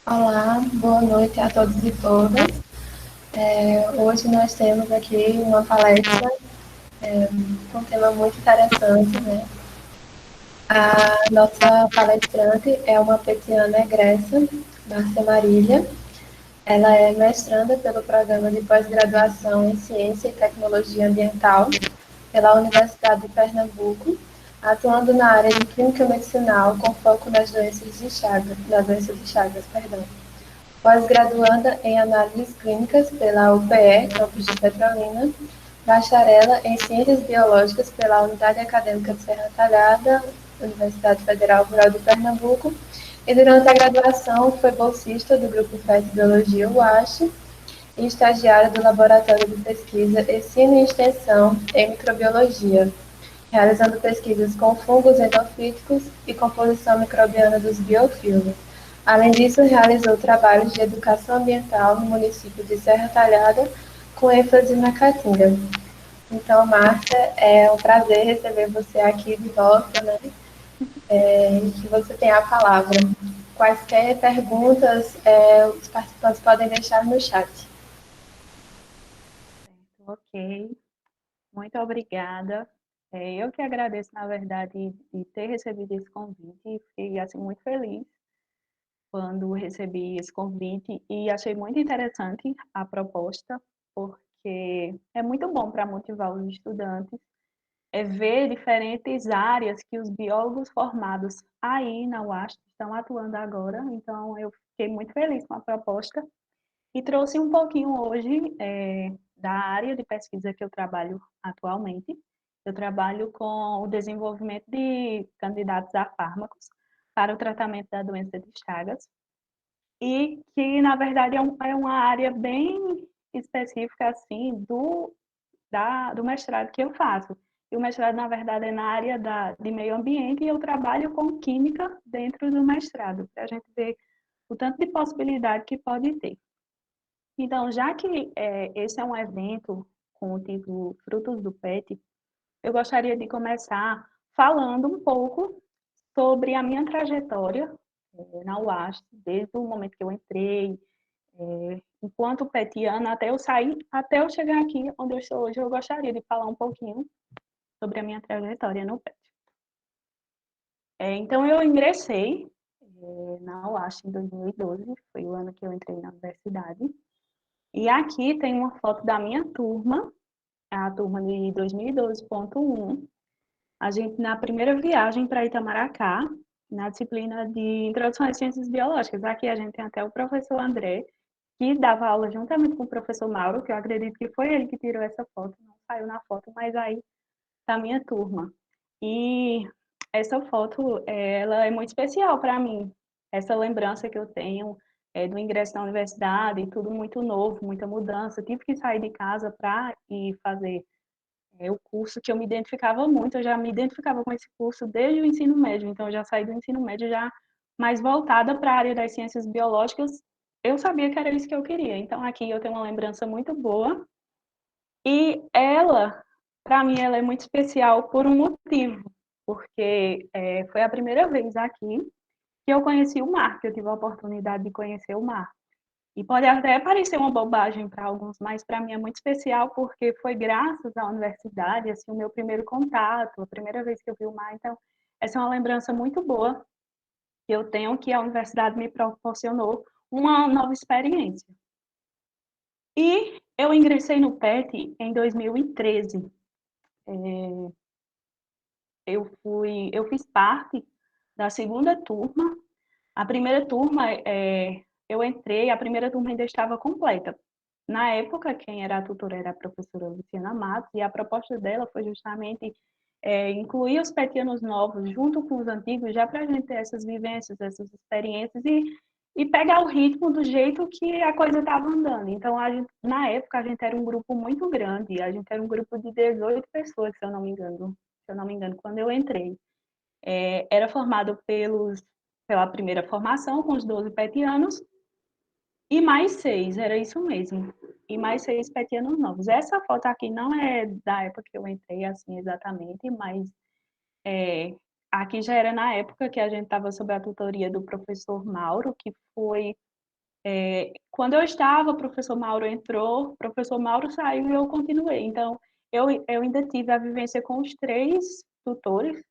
Olá, boa noite a todos e todas. Hoje nós temos aqui uma palestra com um tema muito interessante, né? A nossa palestrante é uma petiana egressa, Márcia Marília. Ela é mestranda pelo Programa de Pós-Graduação em Ciência e Tecnologia Ambiental pela Universidade de Pernambuco, atuando na área de Clínica Medicinal com foco nas doenças de Chagas, perdão. Pós-graduanda em Análises Clínicas pela UPE, campus de Petrolina, bacharela em Ciências Biológicas pela Unidade Acadêmica de Serra Talhada, Universidade Federal Rural de Pernambuco, e durante a graduação foi bolsista do Grupo PET Biologia UASH e estagiária do Laboratório de Pesquisa Ensino e Extensão em Microbiologia, realizando pesquisas com fungos endofíticos e composição microbiana dos biofilmes. Além disso, realizou trabalhos de educação ambiental no município de Serra Talhada, com ênfase na Caatinga. Então, Márcia, é um prazer receber você aqui de volta, né? Que você tenha a palavra. Quaisquer perguntas, os participantes podem deixar no chat. Ok, muito obrigada. Eu que agradeço, na verdade, de ter recebido esse convite e fiquei assim, muito feliz quando recebi esse convite e achei muito interessante a proposta, porque é muito bom para motivar os estudantes ver diferentes áreas que os biólogos formados aí na UASP estão atuando agora. Então, eu fiquei muito feliz com a proposta e trouxe um pouquinho hoje da área de pesquisa que eu trabalho atualmente. Eu trabalho com o desenvolvimento de candidatos a fármacos para o tratamento da doença de Chagas e que, na verdade, é uma área bem específica, assim, do mestrado que eu faço. E o mestrado, na verdade, é na área de meio ambiente e eu trabalho com química dentro do mestrado, para a gente ver o tanto de possibilidade que pode ter. Então, já que esse é um evento com o título Frutos do PET, eu gostaria de começar falando um pouco sobre a minha trajetória na UASP, desde o momento que eu entrei, enquanto petiana, até eu sair, até eu chegar aqui onde eu estou hoje, eu gostaria de falar um pouquinho sobre a minha trajetória no PET. Então, eu ingressei na UASP em 2012, foi o ano que eu entrei na universidade, e aqui tem uma foto da minha turma, a turma de 2012.1, a gente na primeira viagem para Itamaracá, na disciplina de Introdução às Ciências Biológicas. Aqui a gente tem até o professor André, que dava aula juntamente com o professor Mauro, que eu acredito que foi ele que tirou essa foto, não saiu na foto, mas aí tá a minha turma. E essa foto, ela é muito especial para mim, essa lembrança que eu tenho do ingresso na universidade, tudo muito novo, muita mudança. Eu tive que sair de casa para ir fazer o curso que eu me identificava muito, eu já me identificava com esse curso desde o ensino médio, então eu já saí do ensino médio já mais voltada para a área das ciências biológicas, eu sabia que era isso que eu queria. Então aqui eu tenho uma lembrança muito boa e ela, para mim, ela é muito especial por um motivo, porque foi a primeira vez aqui que eu conheci o mar, que eu tive a oportunidade de conhecer o mar. E pode até parecer uma bobagem para alguns, mas para mim é muito especial porque foi graças à universidade, assim, o meu primeiro contato, a primeira vez que eu vi o mar. Então, essa é uma lembrança muito boa que eu tenho, que a universidade me proporcionou uma nova experiência. E eu ingressei no PET em 2013. Eu fiz parte da segunda turma. A primeira turma, eu entrei, a primeira turma ainda estava completa. Na época, quem era a tutora era a professora Luciana Matos, e a proposta dela foi justamente incluir os petianos novos junto com os antigos, já para a gente ter essas vivências, essas experiências e pegar o ritmo do jeito que a coisa estava andando. Então, na época, a gente era um grupo muito grande, a gente era um grupo de 18 pessoas, se eu não me engano, quando eu entrei. Era formado pela primeira formação, com os 12 petianos, e mais 6, era isso mesmo. E mais 6 petianos novos. Essa foto aqui não é da época que eu entrei, assim, exatamente, mas aqui já era na época que a gente estava sob a tutoria do professor Mauro, que foi quando eu estava, o professor Mauro entrou, o professor Mauro saiu e eu continuei. Então, eu ainda tive a vivência com os 3 tutores,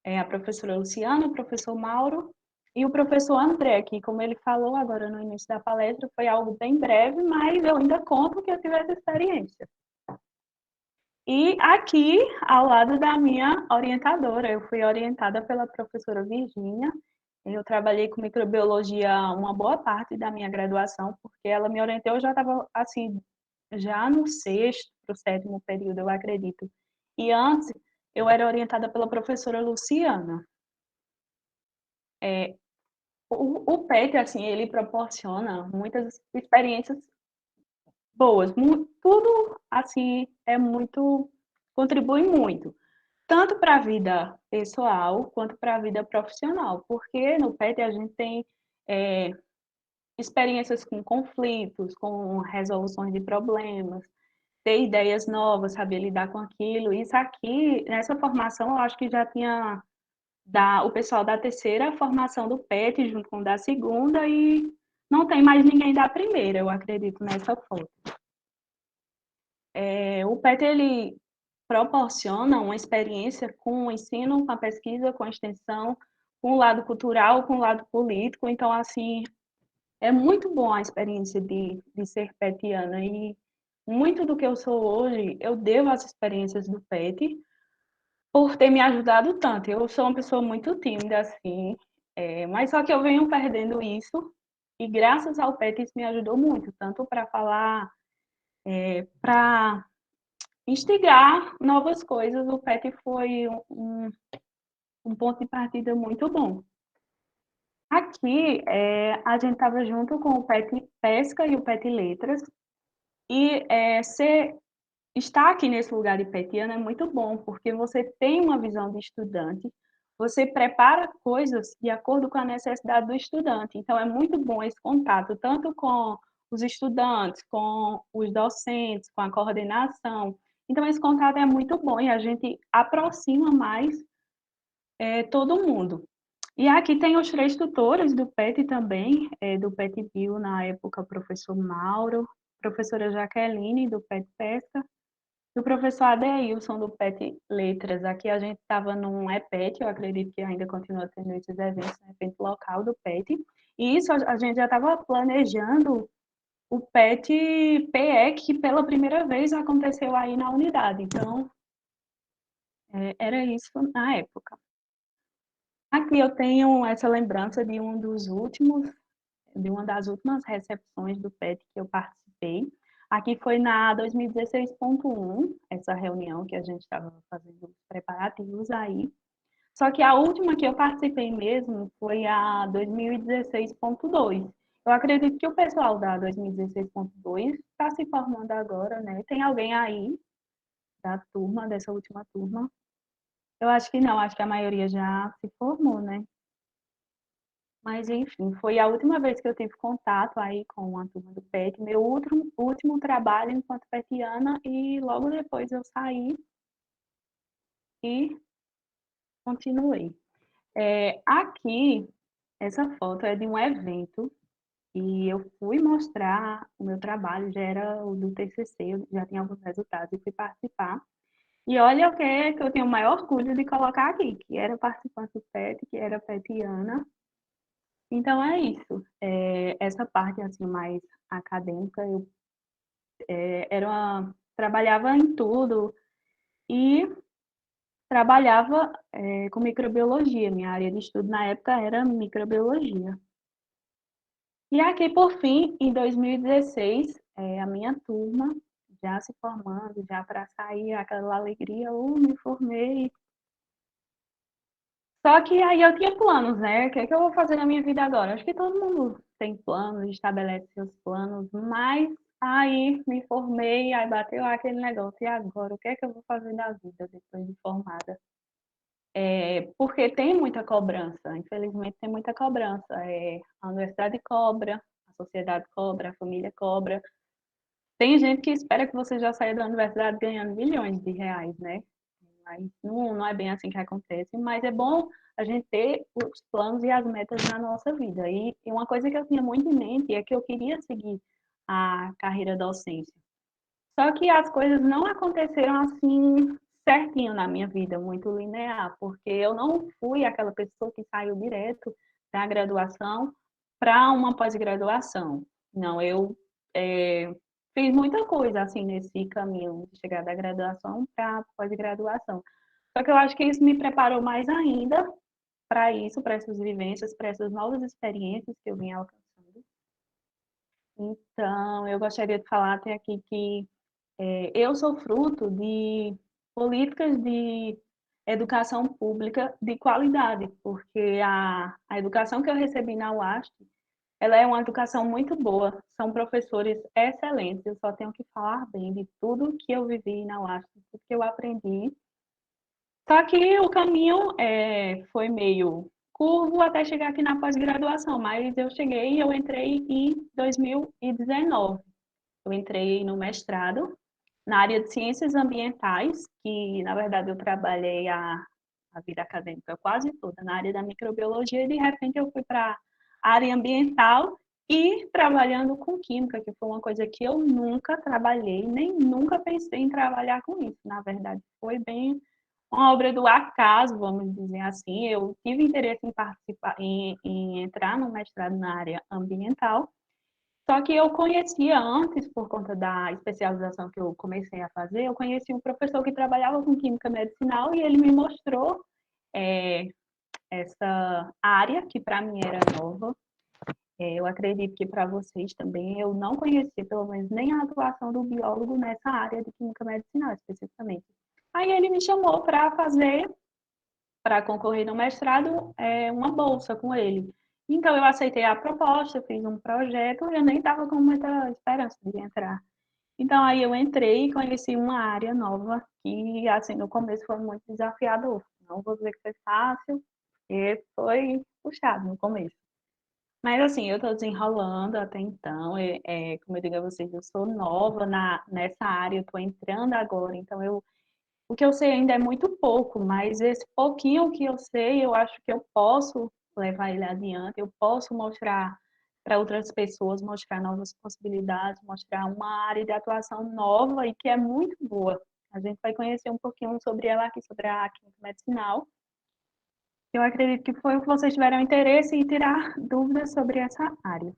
a professora Luciana, o professor Mauro e o professor André, que, como ele falou agora no início da palestra, foi algo bem breve, mas eu ainda conto que eu tive essa experiência. E aqui, ao lado da minha orientadora, eu fui orientada pela professora Virgínia. Eu trabalhei com microbiologia uma boa parte da minha graduação, porque ela me orientou, eu já estava, assim, já no 6º para o 7º período, eu acredito. E antes, eu era orientada pela professora Luciana. O PET, assim, ele proporciona muitas experiências boas. Tudo, assim, contribui muito, tanto para a vida pessoal quanto para a vida profissional, porque no PET a gente tem experiências com conflitos, com resoluções de problemas, ter ideias novas, saber lidar com aquilo. Isso aqui, nessa formação, eu acho que já tinha o pessoal da terceira formação do PET junto com o da segunda e não tem mais ninguém da primeira, eu acredito, nessa foto. O PET, ele proporciona uma experiência com o ensino, com a pesquisa, com a extensão, com o lado cultural, com o lado político. Então, assim, é muito bom a experiência de ser petiana e muito do que eu sou hoje, eu devo às experiências do PET por ter me ajudado tanto. Eu sou uma pessoa muito tímida, assim, mas só que eu venho perdendo isso e graças ao PET isso me ajudou muito, tanto para falar, para instigar novas coisas. O PET foi um ponto de partida muito bom. Aqui, a gente estava junto com o PET Pesca e o PET Letras, e estar aqui nesse lugar de petiana é muito bom, porque você tem uma visão de estudante, você prepara coisas de acordo com a necessidade do estudante. Então, é muito bom esse contato, tanto com os estudantes, com os docentes, com a coordenação. Então, esse contato é muito bom e a gente aproxima mais todo mundo. E aqui tem os 3 tutores do PET também, do PET Bio, na época, o professor Mauro, professora Jaqueline, do PET Pesca, e o professor Adeilson, do PET Letras. Aqui a gente estava num EPET, eu acredito que ainda continua tendo esses eventos, no evento local do PET, e isso a gente já estava planejando o PET PE, que pela primeira vez aconteceu aí na unidade. Então, era isso na época. Aqui eu tenho essa lembrança de de uma das últimas recepções do PET que eu participei. Aqui foi na 2016.1, essa reunião que a gente estava fazendo os preparativos aí. Só que a última que eu participei mesmo foi a 2016.2. Eu acredito que o pessoal da 2016.2 está se formando agora, né? Tem alguém aí da turma, dessa última turma? Eu acho que não, acho que a maioria já se formou, né? Mas, enfim, foi a última vez que eu tive contato aí com a turma do PET, meu último trabalho enquanto petiana, e logo depois eu saí e continuei. Aqui, essa foto é de um evento e eu fui mostrar o meu trabalho, já era o do TCC, eu já tinha alguns resultados e fui participar. E olha o que eu tenho o maior orgulho de colocar aqui, que era participante do PET, que era petiana. Então é isso. Essa parte assim mais acadêmica, eu trabalhava em tudo e trabalhava com microbiologia. Minha área de estudo na época era microbiologia. E aqui, por fim, em 2016, a minha turma já se formando, já para sair aquela alegria, me formei. Só que aí eu tinha planos, né? O que é que eu vou fazer na minha vida agora? Acho que todo mundo tem planos, estabelece seus planos, mas aí me formei, aí bateu aquele negócio. E agora, o que é que eu vou fazer da vida depois de formada? porque tem muita cobrança, infelizmente tem muita cobrança. A universidade cobra, a sociedade cobra, a família cobra. Tem gente que espera que você já saia da universidade ganhando milhões de reais, né? Mas não é bem assim que acontece, mas é bom a gente ter os planos e as metas na nossa vida. E uma coisa que eu tinha muito em mente é que eu queria seguir a carreira docência. Só que as coisas não aconteceram assim certinho na minha vida, muito linear, porque eu não fui aquela pessoa que saiu direto da graduação para uma pós-graduação. Não, eu fiz muita coisa assim nesse caminho de chegar da graduação para a pós-graduação. Só que eu acho que isso me preparou mais ainda para isso, para essas vivências, para essas novas experiências que eu vim alcançando. Então, eu gostaria de falar até aqui que eu sou fruto de políticas de educação pública de qualidade, porque a educação que eu recebi na UASP, ela é uma educação muito boa, são professores excelentes, eu só tenho que falar bem de tudo que eu vivi na UASP, tudo que eu aprendi. Só que o caminho foi meio curvo até chegar aqui na pós-graduação, mas eu cheguei e eu entrei em 2019. Eu entrei no mestrado na área de ciências ambientais, que na verdade eu trabalhei a vida acadêmica quase toda na área da microbiologia, e de repente eu fui para a área ambiental e trabalhando com química, que foi uma coisa que eu nunca trabalhei, nem nunca pensei em trabalhar com isso. Na verdade, foi bem uma obra do acaso, vamos dizer assim. Eu tive interesse em participar, em entrar no mestrado na área ambiental, só que eu conhecia antes, por conta da especialização que eu comecei a fazer, eu conheci um professor que trabalhava com química medicinal e ele me mostrou é, essa área que para mim era nova. Eu acredito que para vocês também, eu não conhecia, pelo menos, nem a atuação do biólogo nessa área de química medicinal, especificamente. Aí ele me chamou para fazer, para concorrer no mestrado, uma bolsa com ele. Então, eu aceitei a proposta, fiz um projeto e eu nem estava com muita esperança de entrar. Então, aí eu entrei e conheci uma área nova que, assim, no começo foi muito desafiador. Não vou dizer que foi fácil, porque foi puxado no começo. Mas, assim, eu estou desenrolando até então. Como eu digo a vocês, eu sou nova nessa área, eu estou entrando agora, então o que eu sei ainda é muito pouco, mas esse pouquinho que eu sei, eu acho que eu posso levar ele adiante, eu posso mostrar para outras pessoas, mostrar novas possibilidades, mostrar uma área de atuação nova e que é muito boa. A gente vai conhecer um pouquinho sobre ela aqui, sobre a química medicinal. Eu acredito que foi o que vocês tiveram interesse em tirar dúvidas sobre essa área.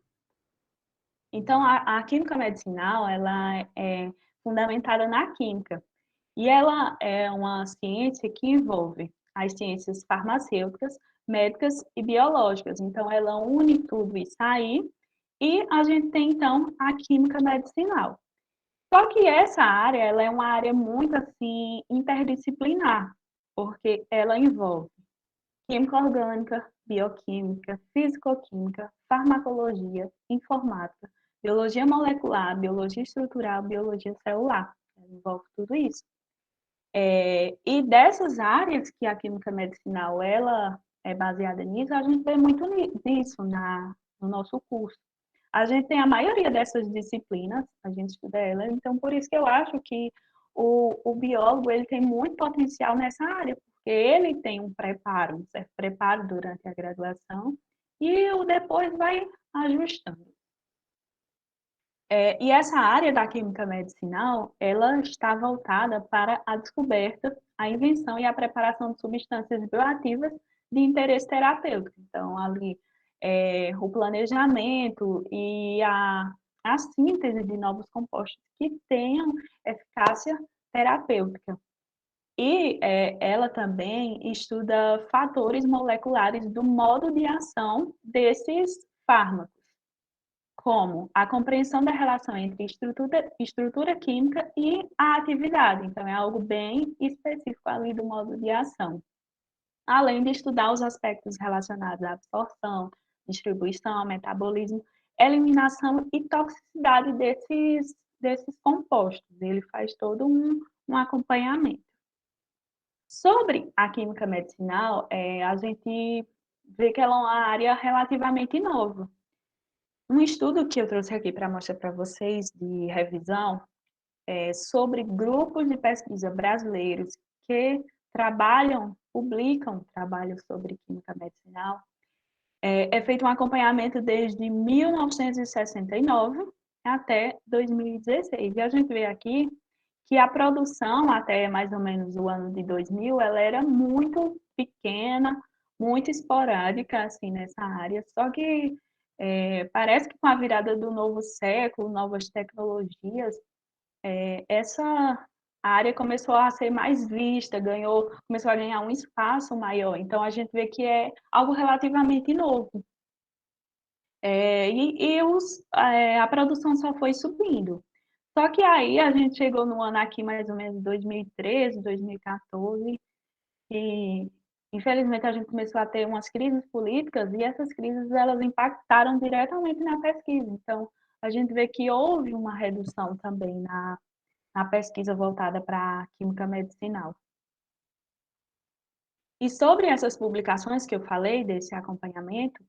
Então, a química medicinal, ela é fundamentada na química. E ela é uma ciência que envolve as ciências farmacêuticas, médicas e biológicas. Então, ela une tudo isso aí. E a gente tem, então, a química medicinal. Só que essa área, ela é uma área muito, assim, interdisciplinar, porque ela envolve química orgânica, bioquímica, fisicoquímica, farmacologia, informática, biologia molecular, biologia estrutural, biologia celular. Ela envolve tudo isso. E dessas áreas que a química medicinal ela é baseada nisso, a gente vê muito nisso no nosso curso. A gente tem a maioria dessas disciplinas, a gente estuda ela, então por isso que eu acho que o biólogo ele tem muito potencial nessa área, porque ele tem um certo preparo durante a graduação e o depois vai ajustando. E essa área da química medicinal, ela está voltada para a descoberta, a invenção e a preparação de substâncias bioativas de interesse terapêutico. Então, ali, o planejamento e a síntese de novos compostos que tenham eficácia terapêutica. E ela também estuda fatores moleculares do modo de ação desses fármacos, como a compreensão da relação entre estrutura química e a atividade. Então, é algo bem específico ali do modo de ação. Além de estudar os aspectos relacionados à absorção, distribuição, metabolismo, eliminação e toxicidade desses compostos. Ele faz todo um acompanhamento. Sobre a química medicinal, a gente vê que ela é uma área relativamente nova. Um estudo que eu trouxe aqui para mostrar para vocês, de revisão, é sobre grupos de pesquisa brasileiros que publicam trabalhos sobre química medicinal. É feito um acompanhamento desde 1969 até 2016. E a gente vê aqui que a produção, até mais ou menos o ano de 2000, ela era muito pequena, muito esporádica, assim, nessa área. Só que parece que com a virada do novo século, novas tecnologias, essa área começou a ser mais vista, começou a ganhar um espaço maior. Então, a gente vê que é algo relativamente novo. A produção só foi subindo. Só que aí a gente chegou no ano aqui, mais ou menos 2013, 2014, e infelizmente a gente começou a ter umas crises políticas e essas crises elas impactaram diretamente na pesquisa. Então, a gente vê que houve uma redução também na pesquisa voltada para a química medicinal. E sobre essas publicações que eu falei, desse acompanhamento,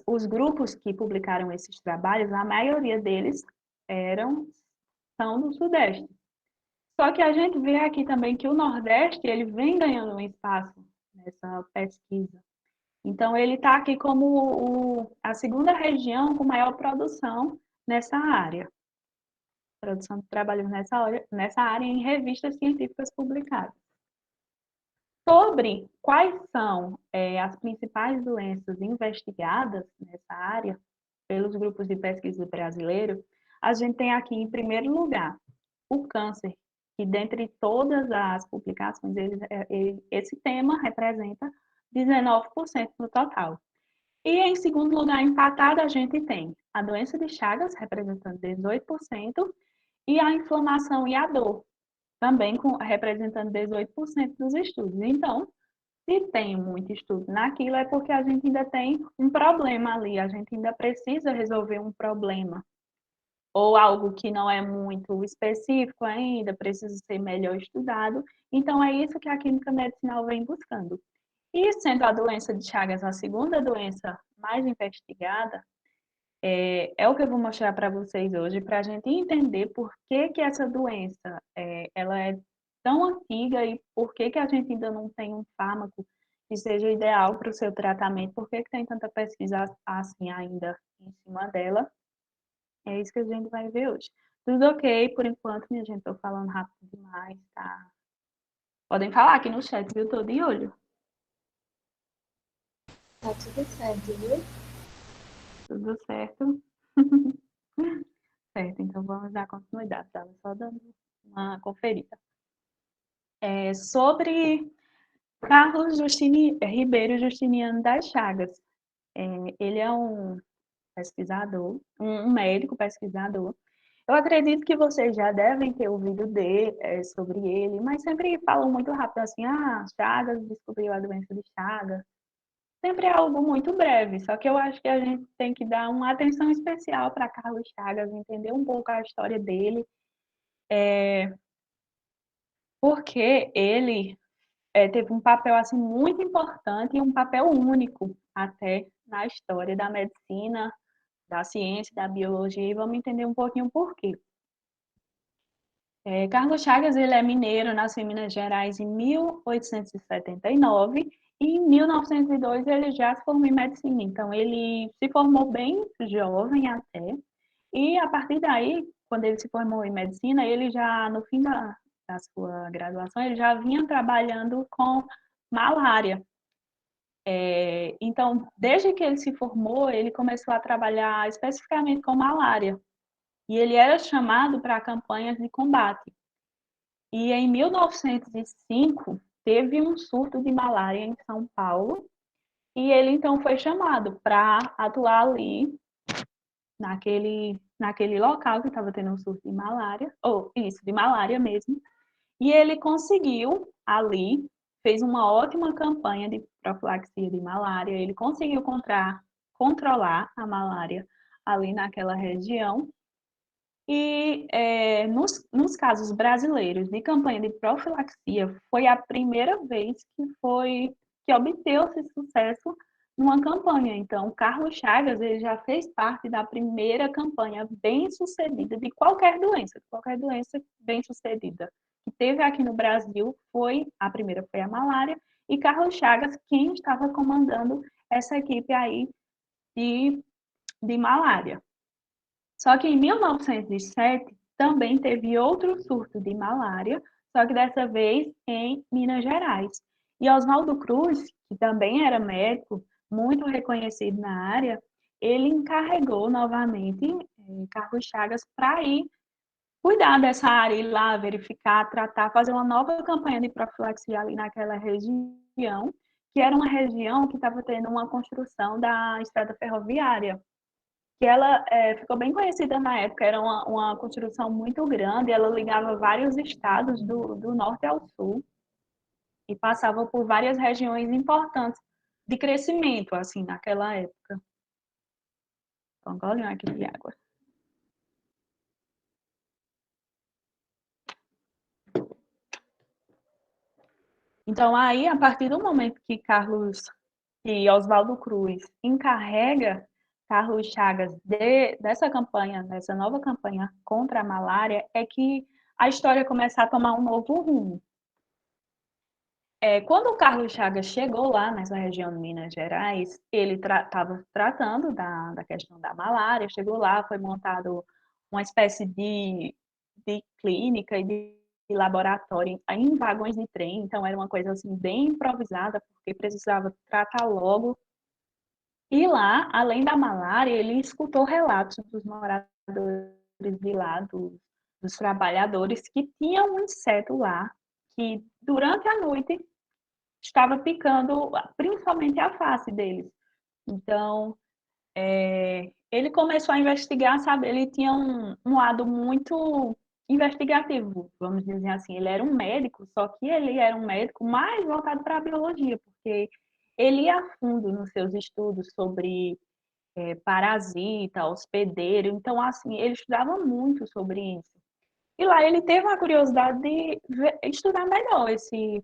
os grupos que publicaram esses trabalhos, a maioria deles são do Sudeste. Só que a gente vê aqui também que o Nordeste ele vem ganhando um espaço nessa pesquisa. Então, ele está aqui como a segunda região com maior produção nessa área. Produção de trabalhos nessa área em revistas científicas publicadas. Sobre quais são as principais doenças investigadas nessa área pelos grupos de pesquisa brasileiros, a gente tem aqui, em primeiro lugar, o câncer, que dentre todas as publicações, esse tema representa 19% no total. E em segundo lugar, empatado, a gente tem a doença de Chagas, representando 18%, e a inflamação e a dor, também representando 18% dos estudos. Então, se tem muito estudo naquilo, é porque a gente ainda tem um problema ali, a gente ainda precisa resolver um problema. Ou algo que não é muito específico ainda, precisa ser melhor estudado. Então, é isso que a química medicinal vem buscando. E sendo a doença de Chagas a segunda doença mais investigada, é o que eu vou mostrar para vocês hoje, para a gente entender por que essa doença ela é tão antiga e por que a gente ainda não tem um fármaco que seja ideal para o seu tratamento, por que tem tanta pesquisa assim ainda em cima dela. É isso que a gente vai ver hoje. Tudo ok por enquanto, minha gente, estou falando rápido demais, tá? Podem falar aqui no chat, viu? Tô de olho. Tá tudo certo, viu? Tudo certo? Certo, então vamos dar continuidade, tá? Só dando uma conferida. Sobre Carlos Ribeiro Justiniano das Chagas. Ele é um pesquisador, um médico pesquisador. Eu acredito que vocês já devem ter ouvido sobre ele, mas sempre falam muito rápido assim, Chagas descobriu a doença de Chagas. Sempre é algo muito breve, só que eu acho que a gente tem que dar uma atenção especial para Carlos Chagas, entender um pouco a história dele, porque ele teve um papel assim muito importante e um papel único até na história da medicina, da ciência, da biologia, e vamos entender um pouquinho por quê. Carlos Chagas, ele é mineiro, nasceu em Minas Gerais em 1879 e em 1902 ele já se formou em medicina. Então, ele se formou bem jovem até, e a partir daí, quando ele se formou em medicina, ele já, no fim da sua graduação, ele já vinha trabalhando com malária. Então, desde que ele se formou, ele começou a trabalhar especificamente com malária. E ele era chamado para campanhas de combate. E em 1905, teve um surto de malária em São Paulo, e ele então foi chamado para atuar ali, naquele local que estava tendo um surto de malária, ou isso, de malária mesmo, e ele conseguiu ali, fez uma ótima campanha de profilaxia de malária, ele conseguiu controlar a malária ali naquela região, E nos casos brasileiros de campanha de profilaxia, foi a primeira vez que obteve esse sucesso numa campanha. Então, Carlos Chagas ele já fez parte da primeira campanha bem-sucedida de qualquer doença bem-sucedida que teve aqui no Brasil a primeira foi a malária, e Carlos Chagas quem estava comandando essa equipe aí de malária. Só que em 1907 também teve outro surto de malária, só que dessa vez em Minas Gerais. E Oswaldo Cruz, que também era médico, muito reconhecido na área, ele encarregou novamente Carlos Chagas para ir cuidar dessa área, ir lá verificar, tratar, fazer uma nova campanha de profilaxia ali naquela região, que era uma região que estava tendo uma construção da estrada ferroviária que ela ficou bem conhecida na época, era uma construção muito grande, ela ligava vários estados do norte ao sul e passava por várias regiões importantes de crescimento, assim, naquela época. Então, um golinho aqui de água. Então, aí, a partir do momento que Oswaldo Cruz encarrega Carlos Chagas dessa campanha, dessa nova campanha contra a malária, é que a história começa a tomar um novo rumo. Quando o Carlos Chagas chegou lá nessa região de Minas Gerais, ele estava tratando da questão da malária, chegou lá, foi montado uma espécie de clínica e de laboratório em vagões de trem, então era uma coisa assim bem improvisada, porque precisava tratar logo. E lá, além da malária, ele escutou relatos dos moradores de lá, dos trabalhadores, que tinham um inseto lá, que durante a noite estava picando principalmente a face deles. Então, ele começou a investigar, sabe? Ele tinha um lado muito investigativo, vamos dizer assim. Ele era um médico, só que ele era um médico mais voltado para a biologia, porque ele ia a fundo nos seus estudos sobre parasita, hospedeiro. Então, assim, ele estudava muito sobre isso. E lá ele teve a curiosidade de estudar melhor esse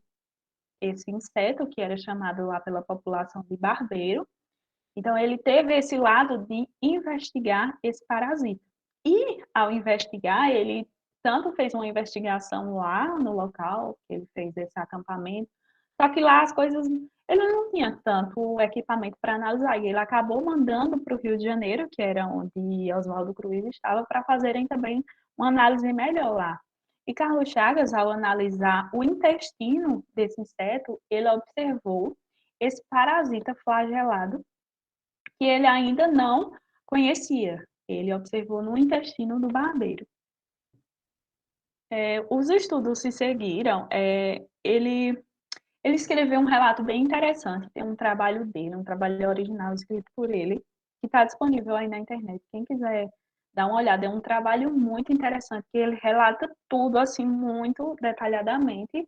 inseto, que era chamado lá pela população de barbeiro. Então, ele teve esse lado de investigar esse parasita. E, ao investigar, ele tanto fez uma investigação lá no local, que ele fez esse acampamento, só que lá as coisas, ele não tinha tanto equipamento para analisar, e ele acabou mandando para o Rio de Janeiro, que era onde Oswaldo Cruz estava, para fazerem também uma análise melhor lá. E Carlos Chagas, ao analisar o intestino desse inseto, ele observou esse parasita flagelado que ele ainda não conhecia. Ele observou no intestino do barbeiro. Os estudos se seguiram. Ele escreveu um relato bem interessante. Tem um trabalho dele, um trabalho original escrito por ele, que está disponível aí na internet. Quem quiser dar uma olhada, é um trabalho muito interessante, que ele relata tudo assim muito detalhadamente.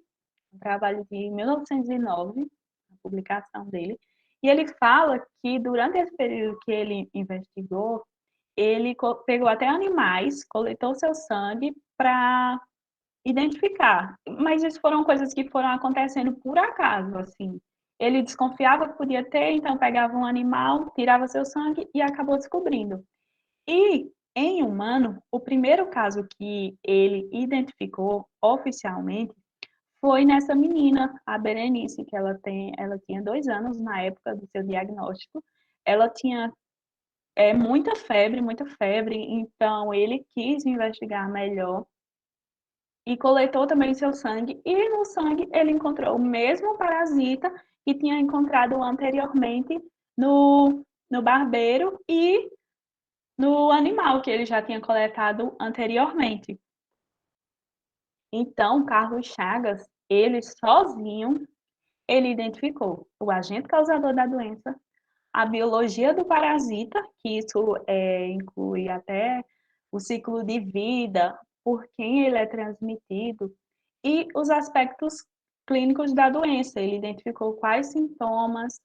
Um trabalho de 1909, a publicação dele. E ele fala que durante esse período que ele investigou, ele pegou até animais, coletou seu sangue para identificar. Mas isso foram coisas que foram acontecendo por acaso, assim. Ele desconfiava que podia ter, então pegava um animal, tirava seu sangue e acabou descobrindo. E em humano, o primeiro caso que ele identificou oficialmente foi nessa menina, a Berenice, que ela tinha 2 anos na época do seu diagnóstico. Ela tinha muita febre, então ele quis investigar melhor e coletou também seu sangue. E no sangue ele encontrou o mesmo parasita que tinha encontrado anteriormente no barbeiro e no animal que ele já tinha coletado anteriormente. Então, Carlos Chagas, ele sozinho, ele identificou o agente causador da doença, a biologia do parasita, que isso inclui até o ciclo de vida, por quem ele é transmitido, e os aspectos clínicos da doença. Ele identificou quais sintomas,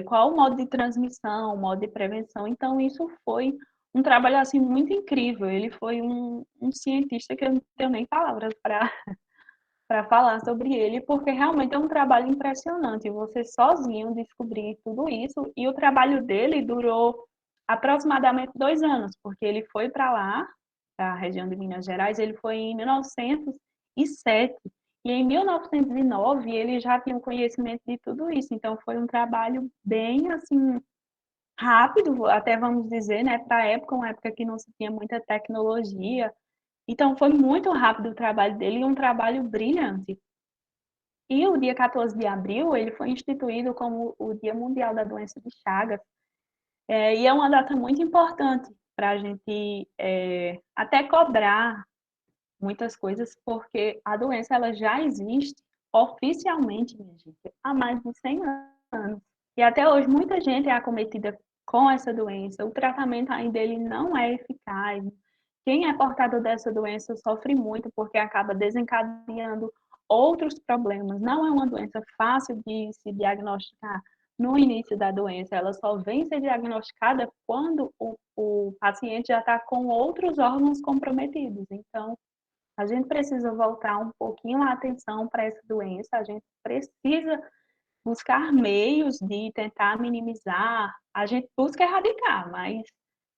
qual o modo de transmissão, o modo de prevenção. Então, isso foi um trabalho assim muito incrível. Ele foi um cientista que eu não tenho nem palavras para falar sobre ele, porque realmente é um trabalho impressionante. Você sozinho descobrir tudo isso, e o trabalho dele durou aproximadamente 2 anos, porque ele foi para lá, para a região de Minas Gerais, ele foi em 1907, e em 1909 ele já tinha um conhecimento de tudo isso. Então foi um trabalho bem assim rápido, até vamos dizer, né, para a época, uma época que não se tinha muita tecnologia. Então foi muito rápido o trabalho dele e um trabalho brilhante. E o dia 14 de abril, ele foi instituído como o Dia Mundial da Doença de Chagas, e é uma data muito importante para a gente até cobrar muitas coisas, porque a doença ela já existe oficialmente, minha gente, há mais de 100 anos. E até hoje muita gente é acometida com essa doença. O tratamento ainda dele não é eficaz. Quem é portador dessa doença sofre muito porque acaba desencadeando outros problemas. Não é uma doença fácil de se diagnosticar no início da doença. Ela só vem ser diagnosticada quando o paciente já está com outros órgãos comprometidos. Então, a gente precisa voltar um pouquinho a atenção para essa doença, a gente precisa buscar meios de tentar minimizar, a gente busca erradicar, mas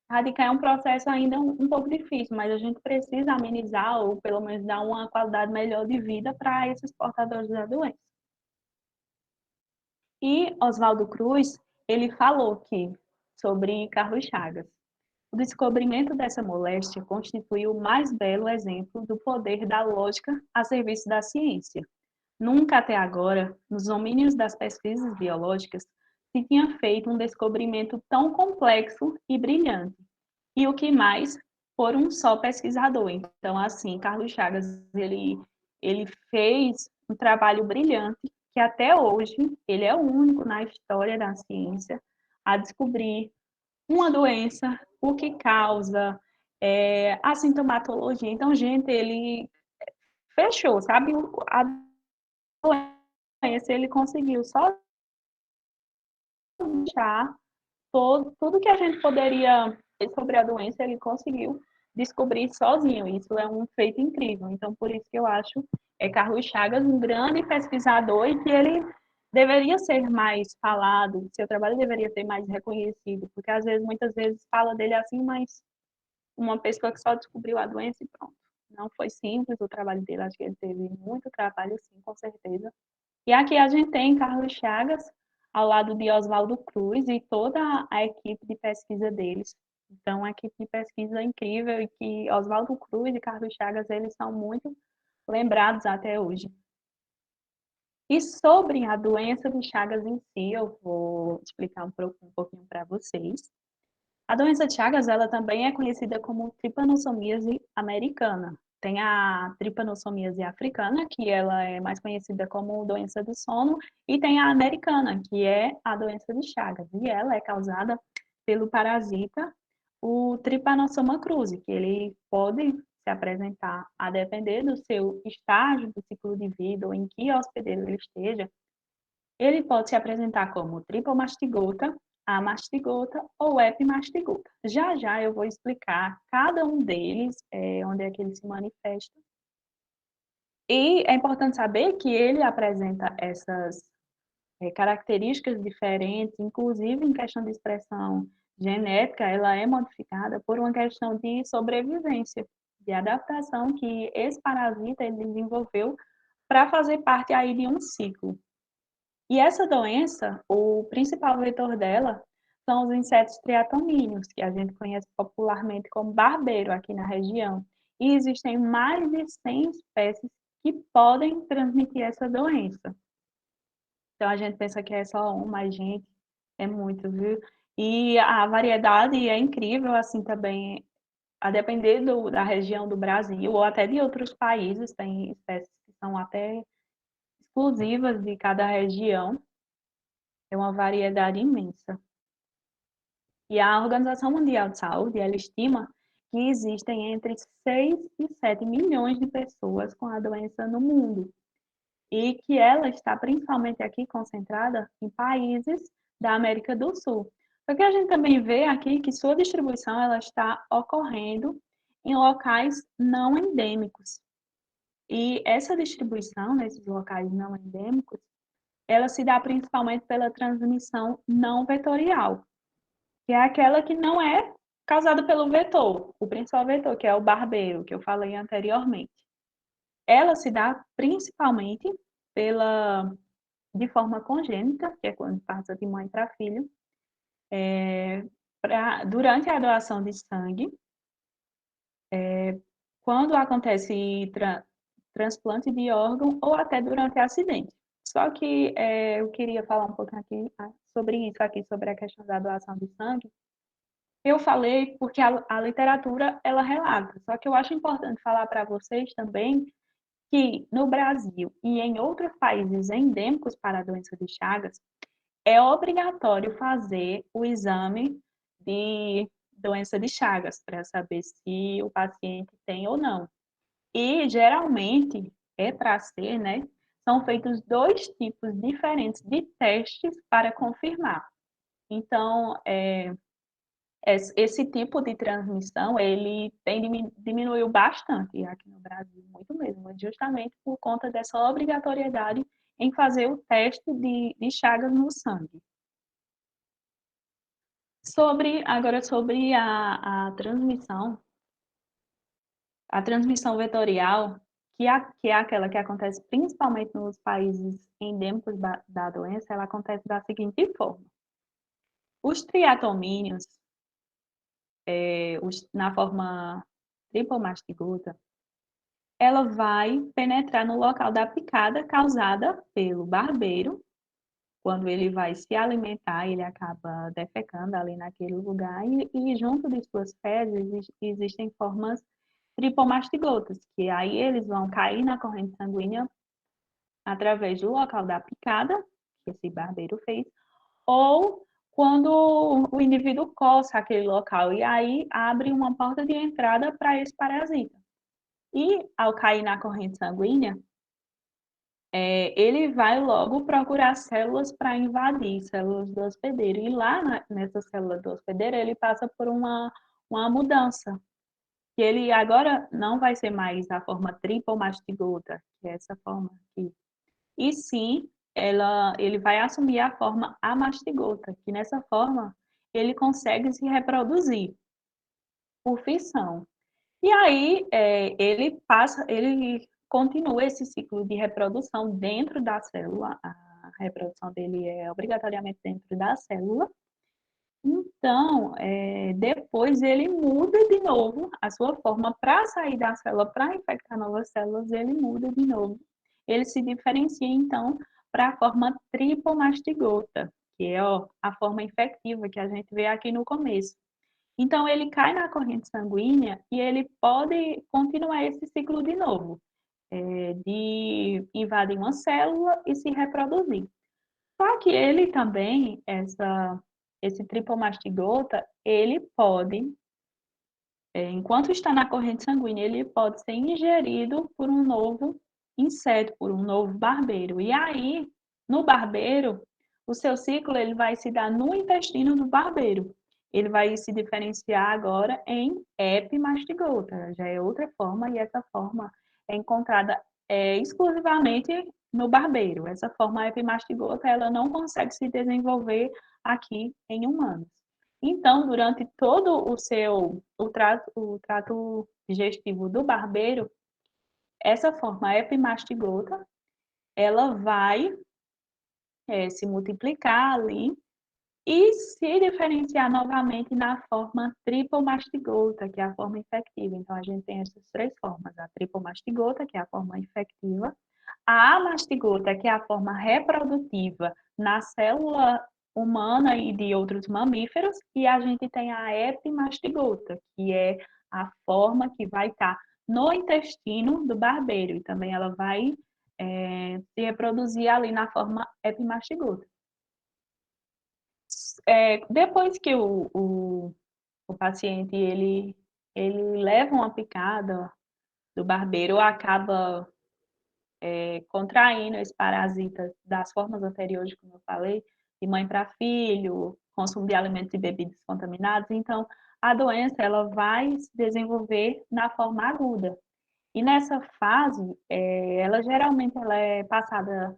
erradicar é um processo ainda um pouco difícil, mas a gente precisa amenizar ou pelo menos dar uma qualidade melhor de vida para esses portadores da doença. E Oswaldo Cruz, ele falou que sobre Carlos Chagas. O descobrimento dessa moléstia constitui o mais belo exemplo do poder da lógica a serviço da ciência. Nunca até agora, nos domínios das pesquisas biológicas, se tinha feito um descobrimento tão complexo e brilhante. E o que mais, por um só pesquisador. Então, assim, Carlos Chagas, ele fez um trabalho brilhante que até hoje ele é o único na história da ciência a descobrir uma doença, o que causa, a sintomatologia. Então, gente, ele fechou, sabe? A doença ele conseguiu só deixar tudo que a gente poderia ter sobre a doença, ele conseguiu descobrir sozinho. Isso é um feito incrível. Então, por isso que eu acho Carlos Chagas um grande pesquisador e que ele deveria ser mais falado, seu trabalho deveria ser mais reconhecido, porque às vezes, muitas vezes, fala dele assim, mas uma pessoa que só descobriu a doença e pronto. Não foi simples o trabalho dele, acho que ele teve muito trabalho, sim, com certeza. E aqui a gente tem Carlos Chagas, ao lado de Oswaldo Cruz e toda a equipe de pesquisa deles. Então, uma equipe de pesquisa incrível e que Oswaldo Cruz e Carlos Chagas, eles são muito lembrados até hoje. E sobre a doença de Chagas em si, eu vou explicar um pouquinho para vocês. A doença de Chagas, ela também é conhecida como tripanossomíase americana. Tem a tripanossomíase africana, que ela é mais conhecida como doença do sono, e tem a americana, que é a doença de Chagas. E ela é causada pelo parasita, o Trypanosoma cruzi, que ele pode se apresentar a depender do seu estágio do ciclo de vida ou em que hospedeiro ele esteja. Ele pode se apresentar como tripomastigota, amastigota ou epimastigota. Já já eu vou explicar cada um deles, onde é que ele se manifesta. E é importante saber que ele apresenta essas características diferentes, inclusive em questão de expressão genética, ela é modificada por uma questão de sobrevivência, de adaptação que esse parasita ele desenvolveu para fazer parte aí de um ciclo. E essa doença, o principal vetor dela são os insetos triatomíneos, que a gente conhece popularmente como barbeiro aqui na região. E existem mais de 100 espécies que podem transmitir essa doença. Então a gente pensa que é só um, mas gente, é muito, viu? E a variedade é incrível, assim também, a depender da região do Brasil ou até de outros países, tem espécies que são até exclusivas de cada região. É uma variedade imensa. E a Organização Mundial de Saúde, ela estima que existem entre 6 e 7 milhões de pessoas com a doença no mundo e que ela está principalmente aqui concentrada em países da América do Sul. Só que a gente também vê aqui que sua distribuição ela está ocorrendo em locais não endêmicos. E essa distribuição nesses locais não endêmicos, ela se dá principalmente pela transmissão não vetorial, que é aquela que não é causada pelo vetor, o principal vetor, que é o barbeiro, que eu falei anteriormente. Ela se dá principalmente de forma congênita, que é quando passa de mãe para filho, durante a doação de sangue, quando acontece transplante de órgão ou até durante acidente. Só que eu queria falar um pouquinho aqui sobre isso aqui, sobre a questão da doação de sangue. Eu falei porque a literatura ela relata, só que eu acho importante falar para vocês também que no Brasil e em outros países endêmicos para a doença de Chagas, é obrigatório fazer o exame de doença de Chagas para saber se o paciente tem ou não. E geralmente é para ser, né? São feitos dois tipos diferentes de testes para confirmar. Então, esse tipo de transmissão, ele diminuiu bastante aqui no Brasil, muito mesmo, justamente por conta dessa obrigatoriedade em fazer o teste de Chagas no sangue. Agora sobre a transmissão vetorial, que é aquela que acontece principalmente nos países endêmicos da doença, ela acontece da seguinte forma. Os triatomíneos, na forma tripomastigota, ela vai penetrar no local da picada causada pelo barbeiro. Quando ele vai se alimentar, ele acaba defecando ali naquele lugar e junto de suas fezes existem formas tripomastigotas, que aí eles vão cair na corrente sanguínea através do local da picada, que esse barbeiro fez, ou quando o indivíduo coça aquele local, e aí abre uma porta de entrada para esse parasita. E ao cair na corrente sanguínea, ele vai logo procurar células para invadir, células do hospedeiro. E lá nessa célula do hospedeiro, ele passa por uma mudança, que ele agora não vai ser mais a forma tripomastigota, que é essa forma aqui, e sim ele vai assumir a forma amastigota, que nessa forma ele consegue se reproduzir por fissão. E aí ele continua esse ciclo de reprodução dentro da célula, a reprodução dele é obrigatoriamente dentro da célula. Então, depois ele muda de novo a sua forma para sair da célula, para infectar novas células, ele muda de novo. Ele se diferencia, então, para a forma tripomastigota, que é a forma infectiva que a gente vê aqui no começo. Então, ele cai na corrente sanguínea e ele pode continuar esse ciclo de novo, de invadir uma célula e se reproduzir. Só que ele também, esse tripomastigota, ele pode, enquanto está na corrente sanguínea, ele pode ser ingerido por um novo inseto, por um novo barbeiro. E aí, no barbeiro, o seu ciclo ele vai se dar no intestino do barbeiro. Ele vai se diferenciar agora em epimastigota, já é outra forma, e essa forma é encontrada exclusivamente no barbeiro. Essa forma epimastigota, ela não consegue se desenvolver aqui em humanos. Então, durante todo o trato digestivo do barbeiro, essa forma epimastigota, ela vai se multiplicar ali e se diferenciar novamente na forma tripomastigota, que é a forma infectiva. Então, a gente tem essas três formas: a tripomastigota, que é a forma infectiva, a amastigota, que é a forma reprodutiva na célula humana e de outros mamíferos, e a gente tem a epimastigota, que é a forma que vai estar no intestino do barbeiro, e também ela vai se reproduzir ali na forma epimastigota. Depois que o paciente ele leva uma picada do barbeiro, acaba contraindo esse parasita das formas anteriores, como eu falei, de mãe para filho, consumo de alimentos e bebidas contaminados. Então, a doença ela vai se desenvolver na forma aguda. E nessa fase, ela geralmente ela é passada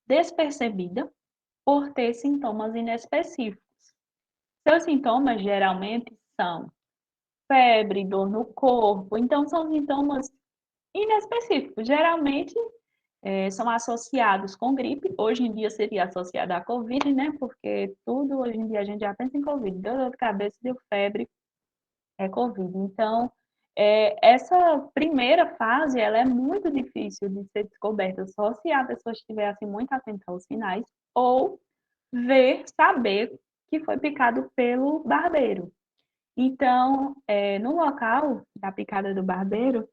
despercebida por ter sintomas inespecíficos. Seus sintomas geralmente são febre, dor no corpo, então são sintomas inespecíficos. Geralmente são associados com gripe. Hoje em dia seria associado à Covid, né? Porque tudo hoje em dia a gente já pensa em Covid. Deu dor de cabeça, deu febre, é Covid. Então, essa primeira fase, ela é muito difícil de ser descoberta só se a pessoa estiver assim, muito atenta aos sinais ou saber que foi picado pelo barbeiro. Então, no local da picada do barbeiro,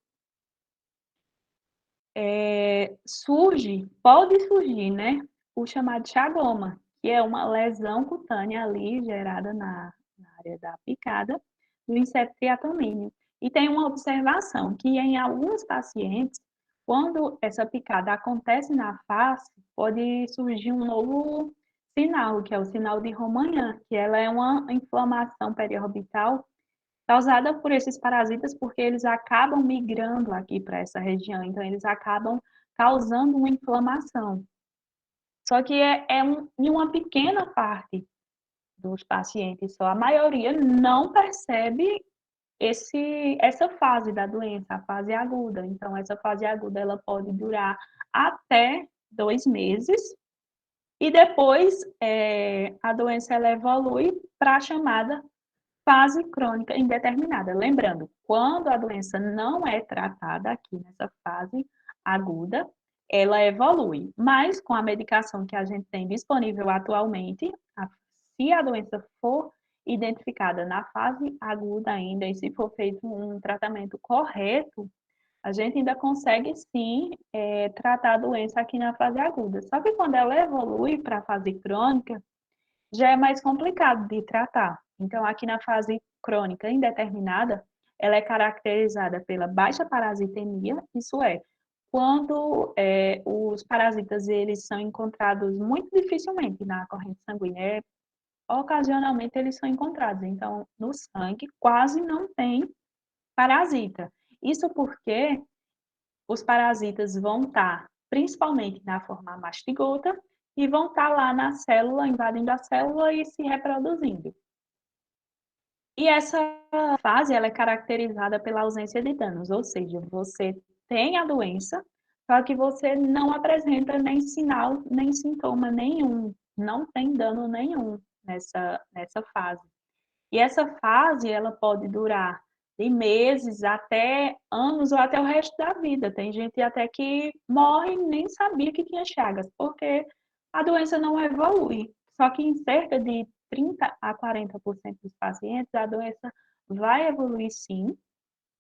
pode surgir, né, o chamado chagoma, que é uma lesão cutânea ali gerada na área da picada do inseto triatomínio. E tem uma observação que em alguns pacientes, quando essa picada acontece na face, pode surgir um novo sinal, que é o sinal de Romagnat, que ela é uma inflamação periorbital causada por esses parasitas, porque eles acabam migrando aqui para essa região, então eles acabam causando uma inflamação. Só que em uma pequena parte dos pacientes só, a maioria não percebe essa fase da doença, a fase aguda. Então, essa fase aguda ela pode durar até 2 meses, e depois a doença ela evolui para a chamada fase crônica indeterminada. Lembrando, quando a doença não é tratada aqui nessa fase aguda, ela evolui. Mas com a medicação que a gente tem disponível atualmente, se a doença for identificada na fase aguda ainda, e se for feito um tratamento correto, a gente ainda consegue sim tratar a doença aqui na fase aguda. Só que quando ela evolui para a fase crônica, já é mais complicado de tratar. Então, aqui na fase crônica indeterminada, ela é caracterizada pela baixa parasitemia, isso é, quando os parasitas eles são encontrados muito dificilmente na corrente sanguínea, ocasionalmente eles são encontrados. Então, no sangue quase não tem parasita. Isso porque os parasitas vão estar principalmente na forma mastigota e vão estar lá na célula, invadindo a célula e se reproduzindo. E essa fase ela é caracterizada pela ausência de danos, ou seja, você tem a doença, só que você não apresenta nem sinal, nem sintoma nenhum, não tem dano nenhum nessa fase. E essa fase, ela pode durar de meses até anos ou até o resto da vida. Tem gente até que morre e nem sabia que tinha chagas, porque a doença não evolui. Só que em cerca de 30 a 40% dos pacientes, a doença vai evoluir sim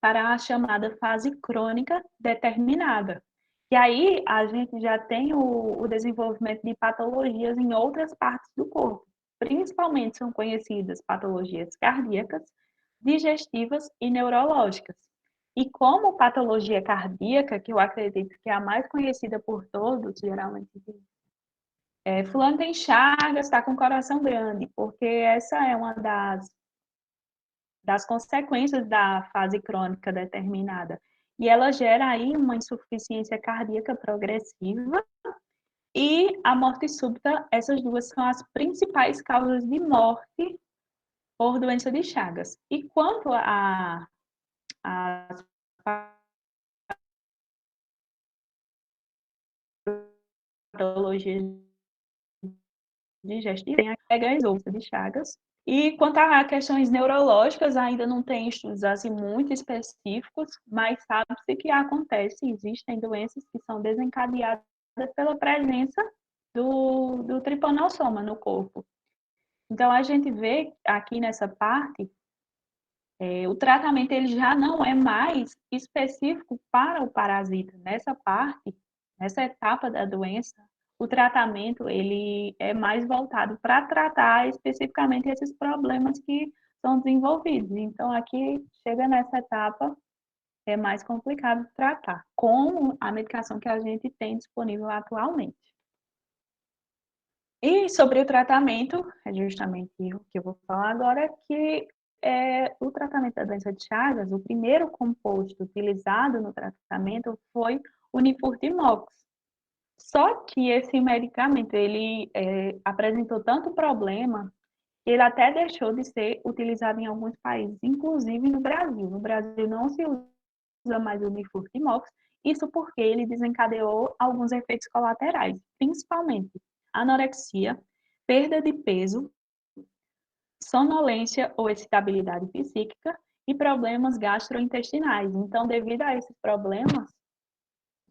para a chamada fase crônica determinada. E aí a gente já tem o desenvolvimento de patologias em outras partes do corpo. Principalmente são conhecidas patologias cardíacas, digestivas e neurológicas. E como patologia cardíaca, que eu acredito que é a mais conhecida por todos, geralmente, fulano tem chagas, está com coração grande, porque essa é uma das consequências da fase crônica determinada. E ela gera aí uma insuficiência cardíaca progressiva e a morte súbita. Essas duas são as principais causas de morte por doença de Chagas. E quanto às patologias digestivas, tem a pega de Chagas. E quanto a questões neurológicas, ainda não tem estudos assim muito específicos, mas sabe-se que acontece, existem doenças que são desencadeadas pela presença do tripanossoma no corpo. Então, a gente vê aqui nessa parte, o tratamento ele já não é mais específico para o parasita. Nessa parte, nessa etapa da doença, o tratamento ele é mais voltado para tratar especificamente esses problemas que são desenvolvidos. Então, aqui chega nessa etapa, é mais complicado tratar, com a medicação que a gente tem disponível atualmente. E sobre o tratamento, é justamente o que eu vou falar agora, que o tratamento da doença de Chagas, o primeiro composto utilizado no tratamento foi o nifurtimox. Só que esse medicamento, ele apresentou tanto problema, que ele até deixou de ser utilizado em alguns países, inclusive no Brasil. No Brasil não se usa mais o nifurtimox, isso porque ele desencadeou alguns efeitos colaterais, principalmente anorexia, perda de peso, sonolência ou excitabilidade psíquica e problemas gastrointestinais. Então, devido a esses problemas,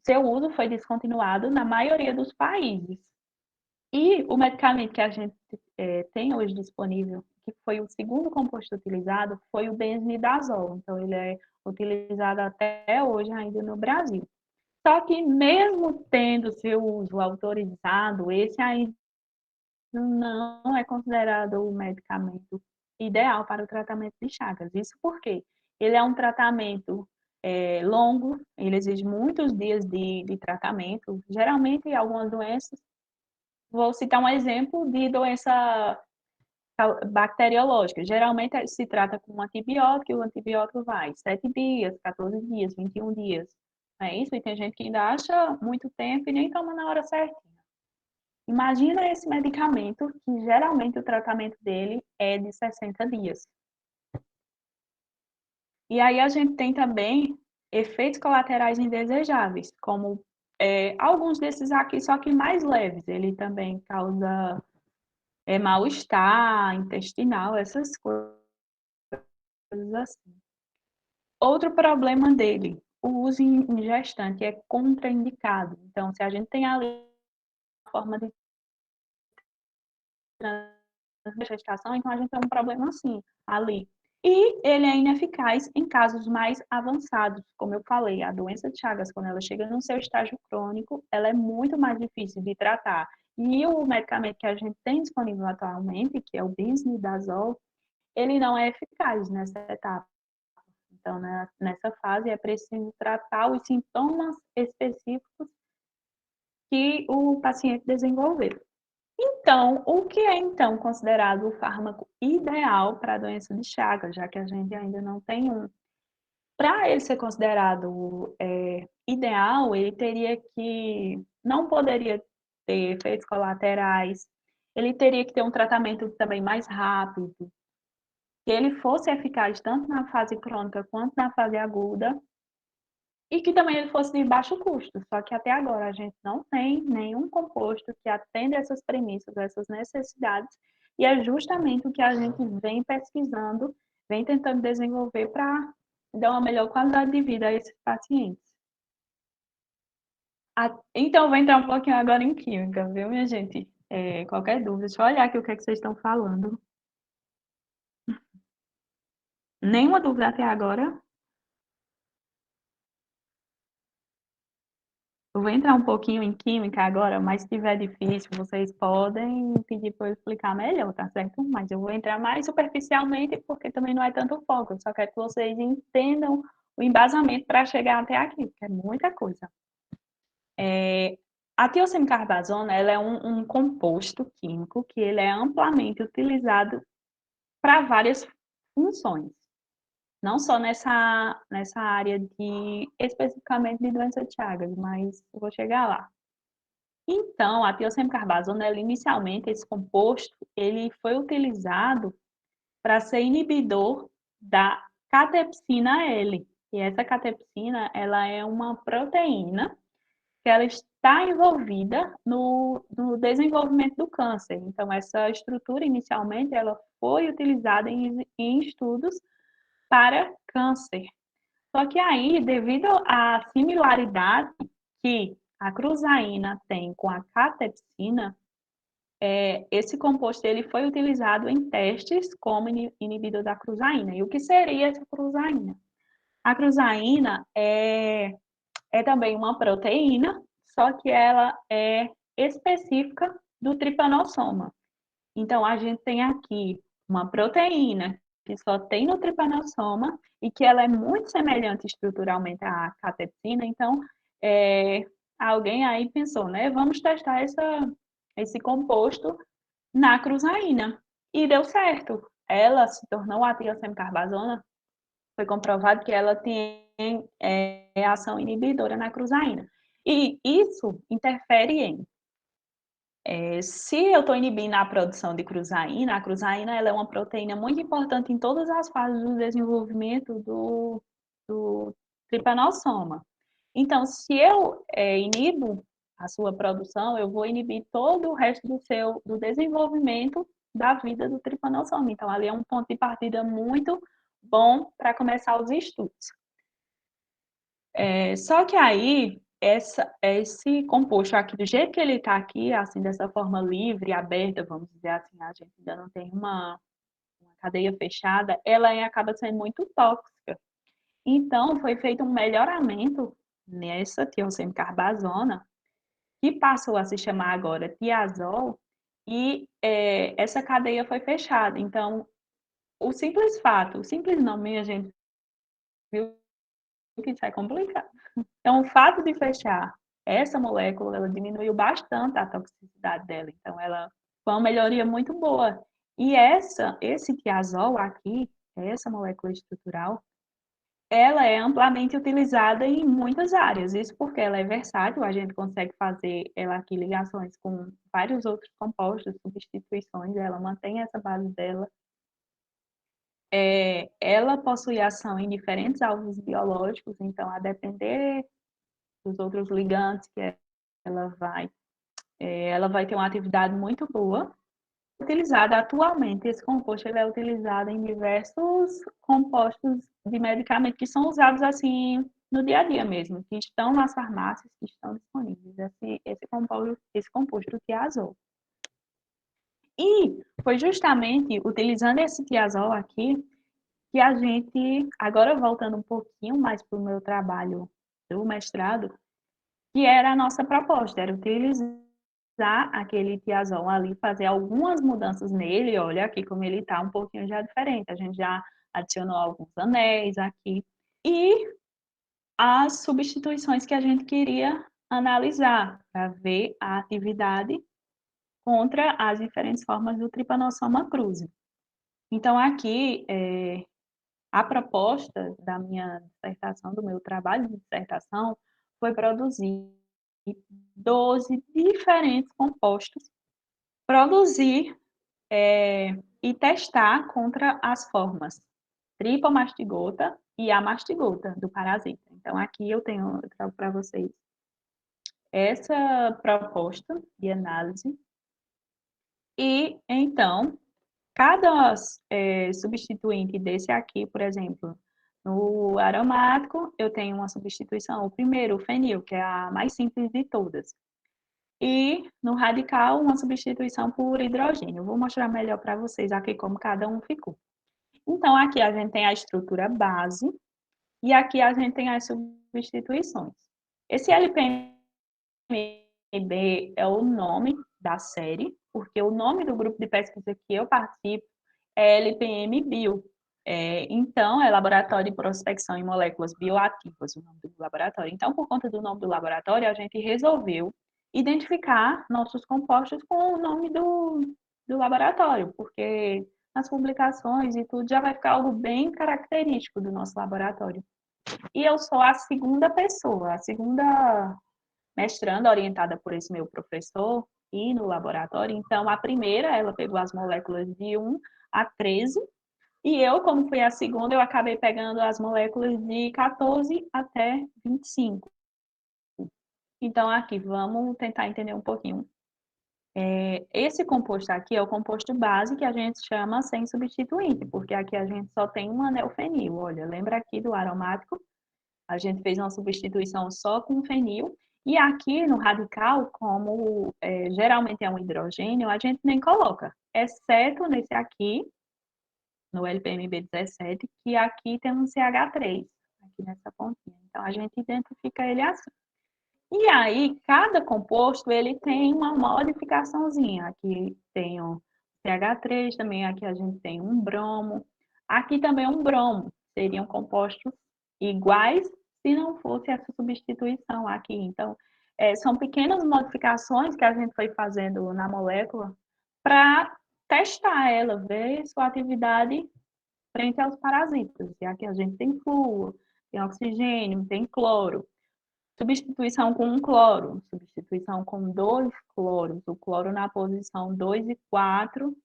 seu uso foi descontinuado na maioria dos países. E o medicamento que a gente tem hoje disponível, que foi o segundo composto utilizado, foi o benzimidazol. Então, ele é utilizado até hoje ainda no Brasil. Só que mesmo tendo seu uso autorizado, esse ainda não é considerado o medicamento ideal para o tratamento de Chagas. Isso porque ele é um tratamento longo, ele exige muitos dias de tratamento. Geralmente, algumas doenças, vou citar um exemplo de doença bacteriológica. Geralmente se trata com um antibiótico, e o antibiótico vai 7 dias, 14 dias, 21 dias. Não é isso? E tem gente que ainda acha muito tempo e nem toma na hora certa. Imagina esse medicamento, que geralmente o tratamento dele é de 60 dias. E aí a gente tem também efeitos colaterais indesejáveis, como alguns desses aqui, só que mais leves. Ele também causa mal-estar intestinal, essas coisas assim. Outro problema dele, o uso em gestante é contraindicado. Então, se a gente tem ali uma forma de gestação, então a gente tem um problema assim ali. E ele é ineficaz em casos mais avançados, como eu falei, a doença de Chagas, quando ela chega no seu estágio crônico, ela é muito mais difícil de tratar. E o medicamento que a gente tem disponível atualmente, que é o benzimidazol, ele não é eficaz nessa etapa. Então, nessa fase, é preciso tratar os sintomas específicos que o paciente desenvolveu. Então, o que é então considerado o fármaco ideal para a doença de Chagas, já que a gente ainda não tem um? Para ele ser considerado ideal, ele teria que não poderia ter efeitos colaterais, ele teria que ter um tratamento também mais rápido, que ele fosse eficaz tanto na fase crônica quanto na fase aguda, e que também ele fosse de baixo custo. Só que até agora a gente não tem nenhum composto que atenda essas premissas, essas necessidades, e é justamente o que a gente vem pesquisando, vem tentando desenvolver para dar uma melhor qualidade de vida a esses pacientes. Então, vou entrar um pouquinho agora em química, viu, minha gente? Qualquer dúvida, deixa eu olhar aqui o que é que vocês estão falando. Nenhuma dúvida até agora? Eu vou entrar um pouquinho em química agora, mas se tiver difícil, vocês podem pedir para eu explicar melhor, tá certo? Mas eu vou entrar mais superficialmente, porque também não é tanto foco. Eu só quero que vocês entendam o embasamento para chegar até aqui, que é muita coisa. A tiosina-carbazona, ela é um composto químico que ele é amplamente utilizado para várias funções. Não só nessa área especificamente de doença de Chagas, mas eu vou chegar lá. Então, a tiosina-carbazona, inicialmente, esse composto, ele foi utilizado para ser inibidor da catepsina L. E essa catepsina, ela é uma proteína que ela está envolvida no desenvolvimento do câncer. Então, essa estrutura, inicialmente, ela foi utilizada em estudos para câncer. Só que aí, devido à similaridade que a cruzaína tem com a catepsina, esse composto ele foi utilizado em testes como inibidor da cruzaína. E o que seria essa cruzaína? A cruzaína é também uma proteína, só que ela é específica do tripanossoma. Então, a gente tem aqui uma proteína que só tem no tripanossoma e que ela é muito semelhante estruturalmente à catepsina. Então, alguém aí pensou, né? Vamos testar esse composto na cruzaína. E deu certo. Ela se tornou a tiosem-carbazona. Foi comprovado que ela tem ação inibidora na cruzaína. E isso interfere em se eu estou inibindo a produção de cruzaína, a cruzaína ela é uma proteína muito importante em todas as fases do desenvolvimento do tripanossoma. Então, se eu inibo a sua produção, eu vou inibir todo o resto do desenvolvimento da vida do tripanossoma. Então, ali é um ponto de partida muito bom para começar os estudos. Só que aí, esse composto aqui, do jeito que ele está aqui, assim, dessa forma livre, aberta, vamos dizer assim, a gente ainda não tem uma cadeia fechada, ela acaba sendo muito tóxica. Então, foi feito um melhoramento nessa tiosem-carbazona, que passou a se chamar agora tiazol, e essa cadeia foi fechada. Então, o simples nome, a gente viu que isso é complicado. Então, o fato de fechar essa molécula, ela diminuiu bastante a toxicidade dela. Então, ela foi uma melhoria muito boa. E esse tiazol aqui, essa molécula estrutural, ela é amplamente utilizada em muitas áreas. Isso porque ela é versátil, a gente consegue fazer ela aqui ligações com vários outros compostos, substituições, ela mantém essa base dela. Ela possui ação em diferentes alvos biológicos, então, a depender dos outros ligantes que ela vai ter uma atividade muito boa. Utilizada atualmente, esse composto ele é utilizado em diversos compostos de medicamento que são usados assim no dia a dia mesmo, que estão nas farmácias, que estão disponíveis, esse composto tiazol. E foi justamente utilizando esse tiazol aqui que a gente, agora voltando um pouquinho mais para o meu trabalho do mestrado, que era a nossa proposta, era utilizar aquele tiazol ali, fazer algumas mudanças nele, olha aqui como ele está um pouquinho já diferente, a gente já adicionou alguns anéis aqui, e as substituições que a gente queria analisar, para ver a atividade contra as diferentes formas do Trypanosoma cruzi. Então, aqui, a proposta da minha dissertação, do meu trabalho de dissertação, foi produzir 12 diferentes compostos, produzir e testar contra as formas tripomastigota e amastigota do parasita. Então, aqui eu trago para vocês essa proposta de análise. E, então, cada substituinte desse aqui, por exemplo, no aromático, eu tenho uma substituição, o primeiro, o fenil, que é a mais simples de todas. E no radical, uma substituição por hidrogênio. Eu vou mostrar melhor para vocês aqui como cada um ficou. Então, aqui a gente tem a estrutura base e aqui a gente tem as substituições. Esse LPMB é o nome da série, porque o nome do grupo de pesquisa que eu participo é LPM Bio. Então, é Laboratório de Prospecção em Moléculas Bioativas, o nome do laboratório. Então, por conta do nome do laboratório, a gente resolveu identificar nossos compostos com o nome do laboratório, porque nas publicações e tudo já vai ficar algo bem característico do nosso laboratório. E eu sou a segunda pessoa, a segunda mestranda orientada por esse meu professor e no laboratório. Então, a primeira, ela pegou as moléculas de 1 a 13, e eu, como fui a segunda, eu acabei pegando as moléculas de 14 até 25. Então, aqui, vamos tentar entender um pouquinho. Esse composto aqui é o composto base que a gente chama sem substituinte, porque aqui a gente só tem um anel fenil. Olha, lembra aqui do aromático? A gente fez uma substituição só com fenil. E aqui no radical, como geralmente é um hidrogênio, a gente nem coloca, exceto nesse aqui, no LPMB17, que aqui tem um CH3, aqui nessa pontinha. Então, a gente identifica ele assim. E aí, cada composto, ele tem uma modificaçãozinha. Aqui tem o CH3, também aqui a gente tem um bromo. Aqui também um bromo. Seriam compostos iguais se não fosse essa substituição aqui. Então, São pequenas modificações que a gente foi fazendo na molécula para testar ela, ver sua atividade frente aos parasitas. E aqui a gente tem flúor, tem oxigênio, tem cloro. Substituição com um cloro, substituição com dois cloros, o cloro na posição 2 e 4,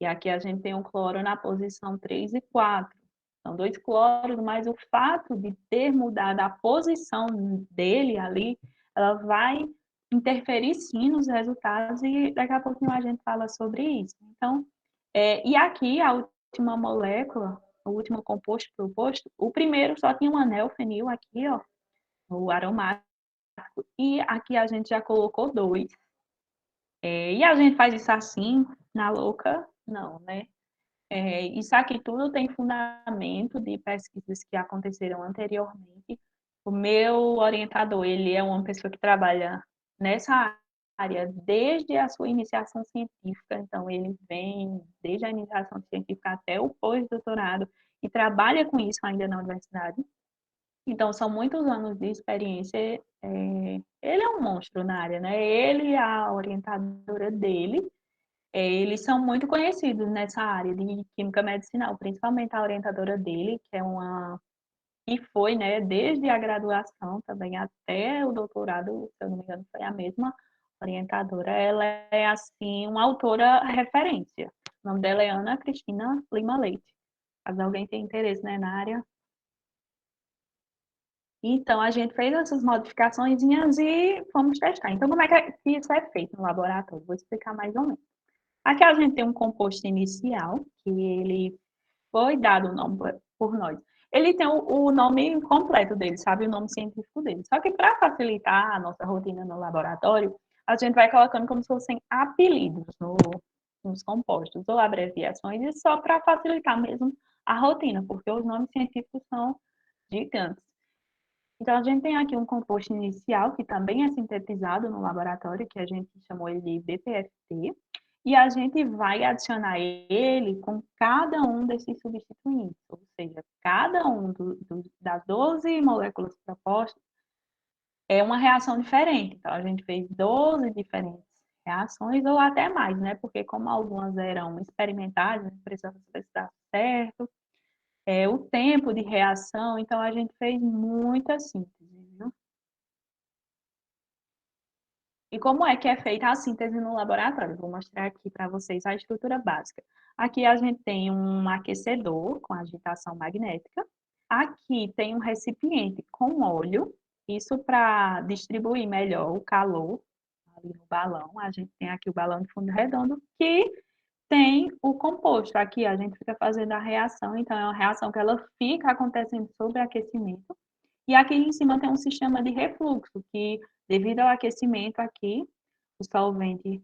e aqui a gente tem o cloro na posição 3 e 4. São dois cloros, mas o fato de ter mudado a posição dele ali, ela vai interferir sim nos resultados, e daqui a pouquinho a gente fala sobre isso. Então, e aqui a última molécula, o último composto proposto, o primeiro só tinha um anel fenil aqui, ó, o aromático, e aqui a gente já colocou dois. E a gente faz isso assim, na louca? Não, né? Isso aqui tudo tem fundamento de pesquisas que aconteceram anteriormente. O meu orientador, ele é uma pessoa que trabalha nessa área desde a sua iniciação científica, então ele vem desde a iniciação científica até o pós-doutorado e trabalha com isso ainda na universidade. Então, são muitos anos de experiência. Ele é um monstro na área, né? Ele e a orientadora dele, eles são muito conhecidos nessa área de química medicinal, principalmente a orientadora dele, que é uma e foi, né, desde a graduação também até o doutorado, se eu não me engano, foi a mesma orientadora. Ela é assim uma autora referência. O nome dela é Ana Cristina Lima Leite. Caso alguém tenha interesse, né, na área. Então, a gente fez essas modificações e fomos testar. Então, como é que isso é feito no laboratório? Vou explicar mais ou menos. Aqui a gente tem um composto inicial, que ele foi dado o nome por nós. Ele tem o nome completo dele, sabe? O nome científico dele. Só que para facilitar a nossa rotina no laboratório, a gente vai colocando como se fossem apelidos nos compostos ou abreviações, e só para facilitar mesmo a rotina, porque os nomes científicos são gigantes. Então, a gente tem aqui um composto inicial, que também é sintetizado no laboratório, que a gente chamou ele de BPFT, e a gente vai adicionar ele com cada um desses substituintes, ou seja, cada um das 12 moléculas propostas é uma reação diferente. Então, a gente fez 12 diferentes reações, ou até mais, né? Porque como algumas eram experimentais, a gente precisava saber se dá certo, o tempo de reação, então a gente fez muita síntese, viu? E como é que é feita a síntese no laboratório? Vou mostrar aqui para vocês a estrutura básica. Aqui a gente tem um aquecedor com agitação magnética. Aqui tem um recipiente com óleo, isso para distribuir melhor o calor ali no balão. A gente tem aqui o balão de fundo redondo, que tem o composto. Aqui a gente fica fazendo a reação, então é uma reação que ela fica acontecendo sob aquecimento. E aqui em cima tem um sistema de refluxo, que devido ao aquecimento aqui, o solvente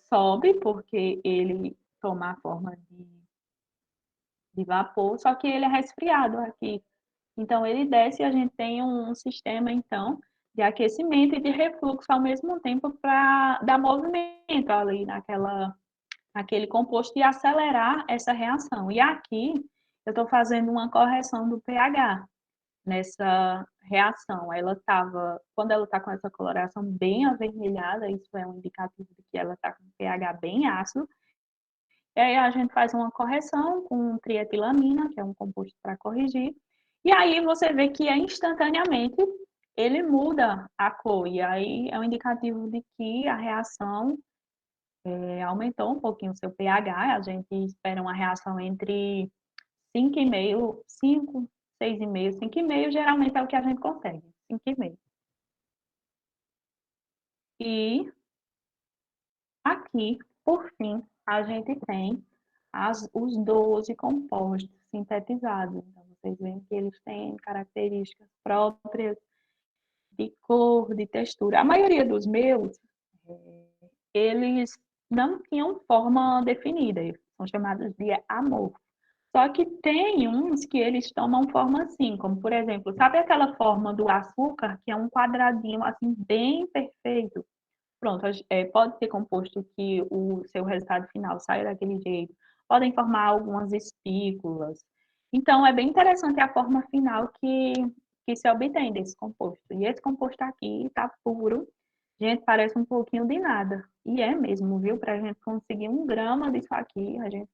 sobe, porque ele toma a forma de vapor, só que ele é resfriado aqui. Então ele desce e a gente tem um sistema, então, de aquecimento e de refluxo ao mesmo tempo para dar movimento ali naquele composto e acelerar essa reação. E aqui eu estou fazendo uma correção do pH nessa reação. Quando ela está com essa coloração bem avermelhada, isso é um indicativo de que ela está com pH bem ácido. E aí a gente faz uma correção com trietilamina, que é um composto para corrigir. E aí você vê que instantaneamente ele muda a cor. E aí é um indicativo de que a reação aumentou um pouquinho o seu pH. A gente espera uma reação entre 5,5, 5, 6,5, 5,5, geralmente é o que a gente consegue, 5,5. E aqui, por fim, a gente tem os 12 compostos sintetizados. Então, vocês veem que eles têm características próprias de cor, de textura. A maioria dos meus, eles não tinham forma definida, eles são chamados de amorfos. Só que tem uns que eles tomam forma assim, como por exemplo, sabe aquela forma do açúcar, que é um quadradinho assim, bem perfeito? Pronto, pode ter composto que o seu resultado final saia daquele jeito, podem formar algumas espículas. Então, é bem interessante a forma final que que se obtém desse composto. E esse composto aqui está puro, gente, parece um pouquinho de nada. E é mesmo, viu? Para a gente conseguir 1 grama disso aqui, a gente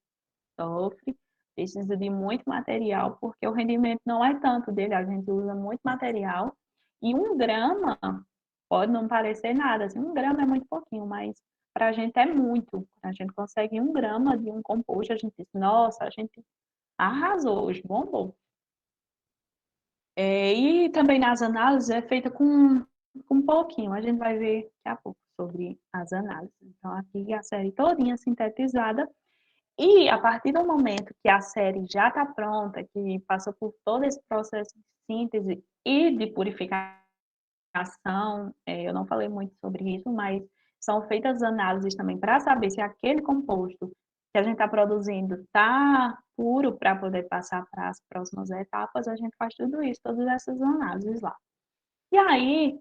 sofre, precisa de muito material, porque o rendimento não é tanto dele, a gente usa muito material. E 1 grama pode não parecer nada, assim, 1 grama é muito pouquinho, mas para a gente é muito. A gente consegue 1 grama de um composto, a gente diz, nossa, a gente arrasou hoje, bombou. E também nas análises é feita com um pouquinho, a gente vai ver daqui a pouco sobre as análises. Então, aqui a série todinha sintetizada, e a partir do momento que a série já está pronta, que passou por todo esse processo de síntese e de purificação, eu não falei muito sobre isso, mas são feitas análises também para saber se aquele composto que a gente está produzindo está puro para poder passar para as próximas etapas, a gente faz tudo isso, todas essas análises lá. E aí,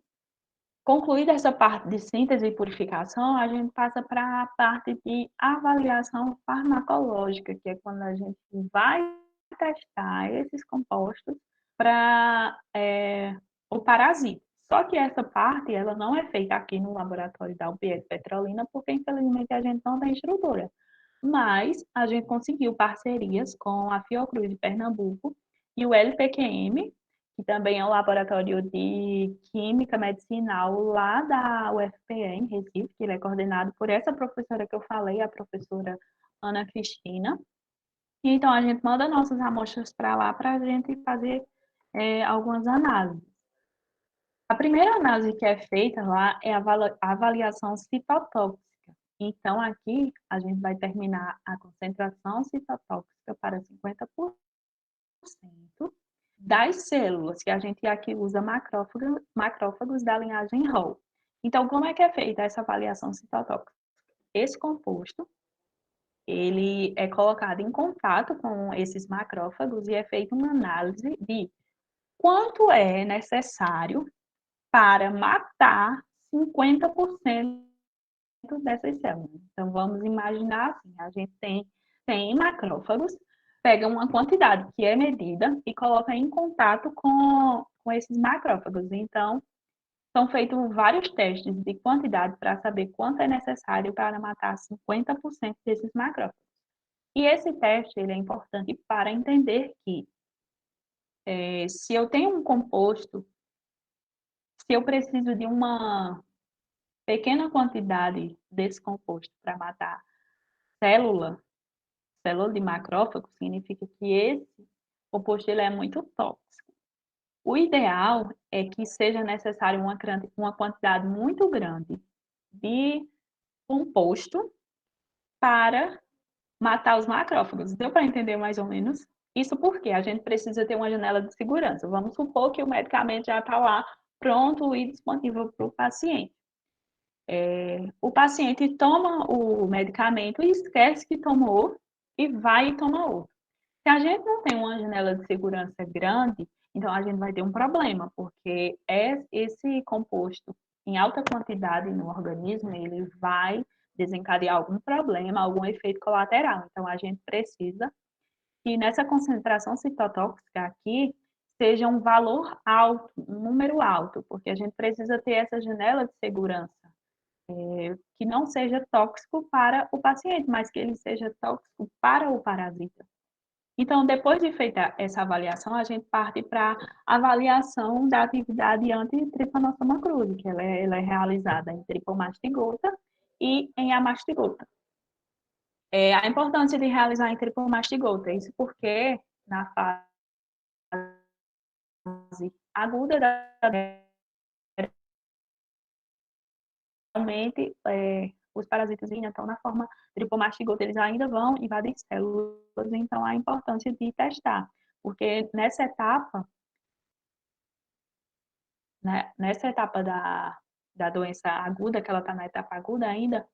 concluída essa parte de síntese e purificação, a gente passa para a parte de avaliação farmacológica, que é quando a gente vai testar esses compostos para o parasita. Só que essa parte ela não é feita aqui no laboratório da UPF Petrolina, porque infelizmente a gente não tem estrutura. Mas a gente conseguiu parcerias com a Fiocruz de Pernambuco e o LPQM, que também é um laboratório de química medicinal lá da UFPE, em Recife, que ele é coordenado por essa professora que eu falei, a professora Ana Cristina. E então, a gente manda nossas amostras para lá para a gente fazer algumas análises. A primeira análise que é feita lá é a avaliação citotóxica. Então, aqui a gente vai terminar a concentração citotóxica para 50% das células, que a gente aqui usa macrófagos da linhagem Hall. Então, como é que é feita essa avaliação citotóxica? Esse composto, ele é colocado em contato com esses macrófagos e é feita uma análise de quanto é necessário para matar 50% dessas células. Então, vamos imaginar assim, a gente tem macrófagos, pega uma quantidade que é medida e coloca em contato com esses macrófagos. Então, são feitos vários testes de quantidade para saber quanto é necessário para matar 50% desses macrófagos. E esse teste ele é importante para entender que se eu tenho um composto, se eu preciso de uma pequena quantidade desse composto para matar célula, célula de macrófago, significa que esse composto ele é muito tóxico. O ideal é que seja necessário uma quantidade muito grande de composto para matar os macrófagos. Deu para entender mais ou menos? Isso porque a gente precisa ter uma janela de segurança. Vamos supor que o medicamento já está lá pronto e disponível para o paciente. O paciente toma o medicamento e esquece que tomou e vai e toma outro. Se a gente não tem uma janela de segurança grande, então a gente vai ter um problema, porque esse composto em alta quantidade no organismo, ele vai desencadear algum problema, algum efeito colateral. Então a gente precisa que nessa concentração citotóxica aqui seja um valor alto, um número alto, porque a gente precisa ter essa janela de segurança que não seja tóxico para o paciente, mas que ele seja tóxico para o parasita. Então, depois de feita essa avaliação, a gente parte para a avaliação da atividade anti-Trypanosoma cruzi, que ela é realizada em tripomastigota e em amastigota. A importância de realizar em tripomastigota, isso porque na fase aguda da realmente os parasitas ainda estão na forma tripomastigota, eles ainda vão invadir células, então a importância de testar, porque nessa etapa, né, nessa etapa da doença aguda, que ela está na etapa aguda ainda,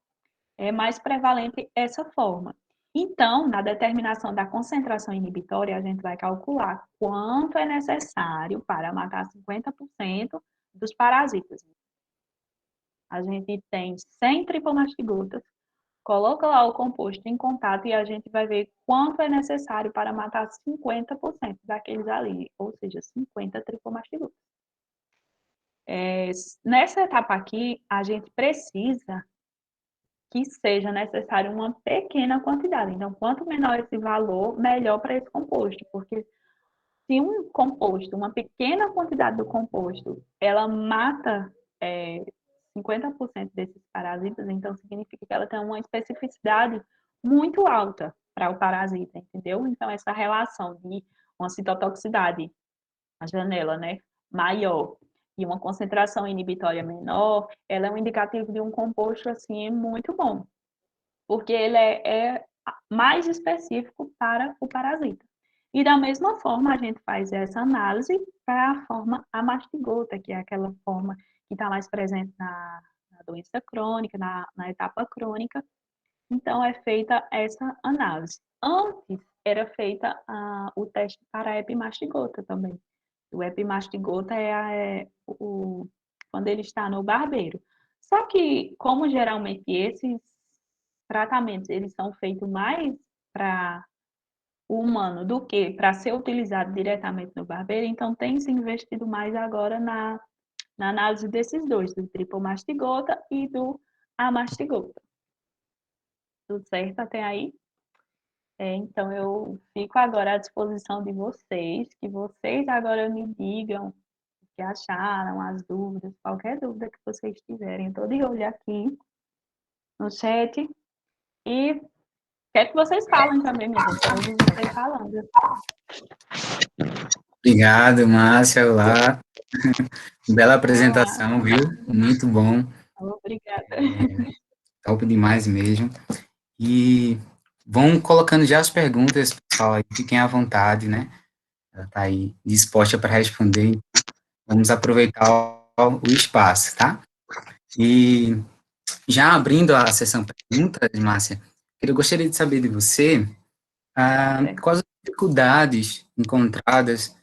é mais prevalente essa forma. Então, na determinação da concentração inibitória, a gente vai calcular quanto é necessário para matar 50% dos parasitas. A gente tem 100 tripomastigotas coloca lá o composto em contato e a gente vai ver quanto é necessário para matar 50% daqueles ali, ou seja, 50 tricomastigotas. Nessa etapa aqui, a gente precisa que seja necessário uma pequena quantidade. Então, quanto menor esse valor, melhor para esse composto, porque se um composto, uma pequena quantidade do composto, ela mata 50% desses parasitas, então significa que ela tem uma especificidade muito alta para o parasita, entendeu? Então, essa relação de uma citotoxicidade, a janela, né, maior e uma concentração inibitória menor, ela é um indicativo de um composto, assim, muito bom, porque ele é mais específico para o parasita. E da mesma forma, a gente faz essa análise para a forma amastigota, que é aquela forma que está mais presente na doença crônica, na etapa crônica. Então, é feita essa análise. Antes, era feita o teste para a epimastigota também. O epimastigota quando ele está no barbeiro. Só que, como geralmente esses tratamentos eles são feitos mais para o humano do que para ser utilizado diretamente no barbeiro, então tem se investido mais agora na análise desses dois, do tripomastigota e do amastigota. Tudo certo até aí? Então eu fico agora à disposição de vocês, que vocês agora me digam o que acharam, as dúvidas, qualquer dúvida que vocês tiverem. Eu estou de olho aqui no chat e quero que vocês falem também, minha gente. Quero ouvir vocês falando. Obrigado, Márcia. Olá. Bela Olá, apresentação, viu? Muito bom. obrigada. Top demais mesmo. E vão colocando já as perguntas, pessoal, aí, fiquem à vontade, né? Ela está aí disposta para responder. Vamos aproveitar o espaço, tá? E já abrindo a sessão perguntas, Márcia, eu gostaria de saber de você quais as dificuldades encontradas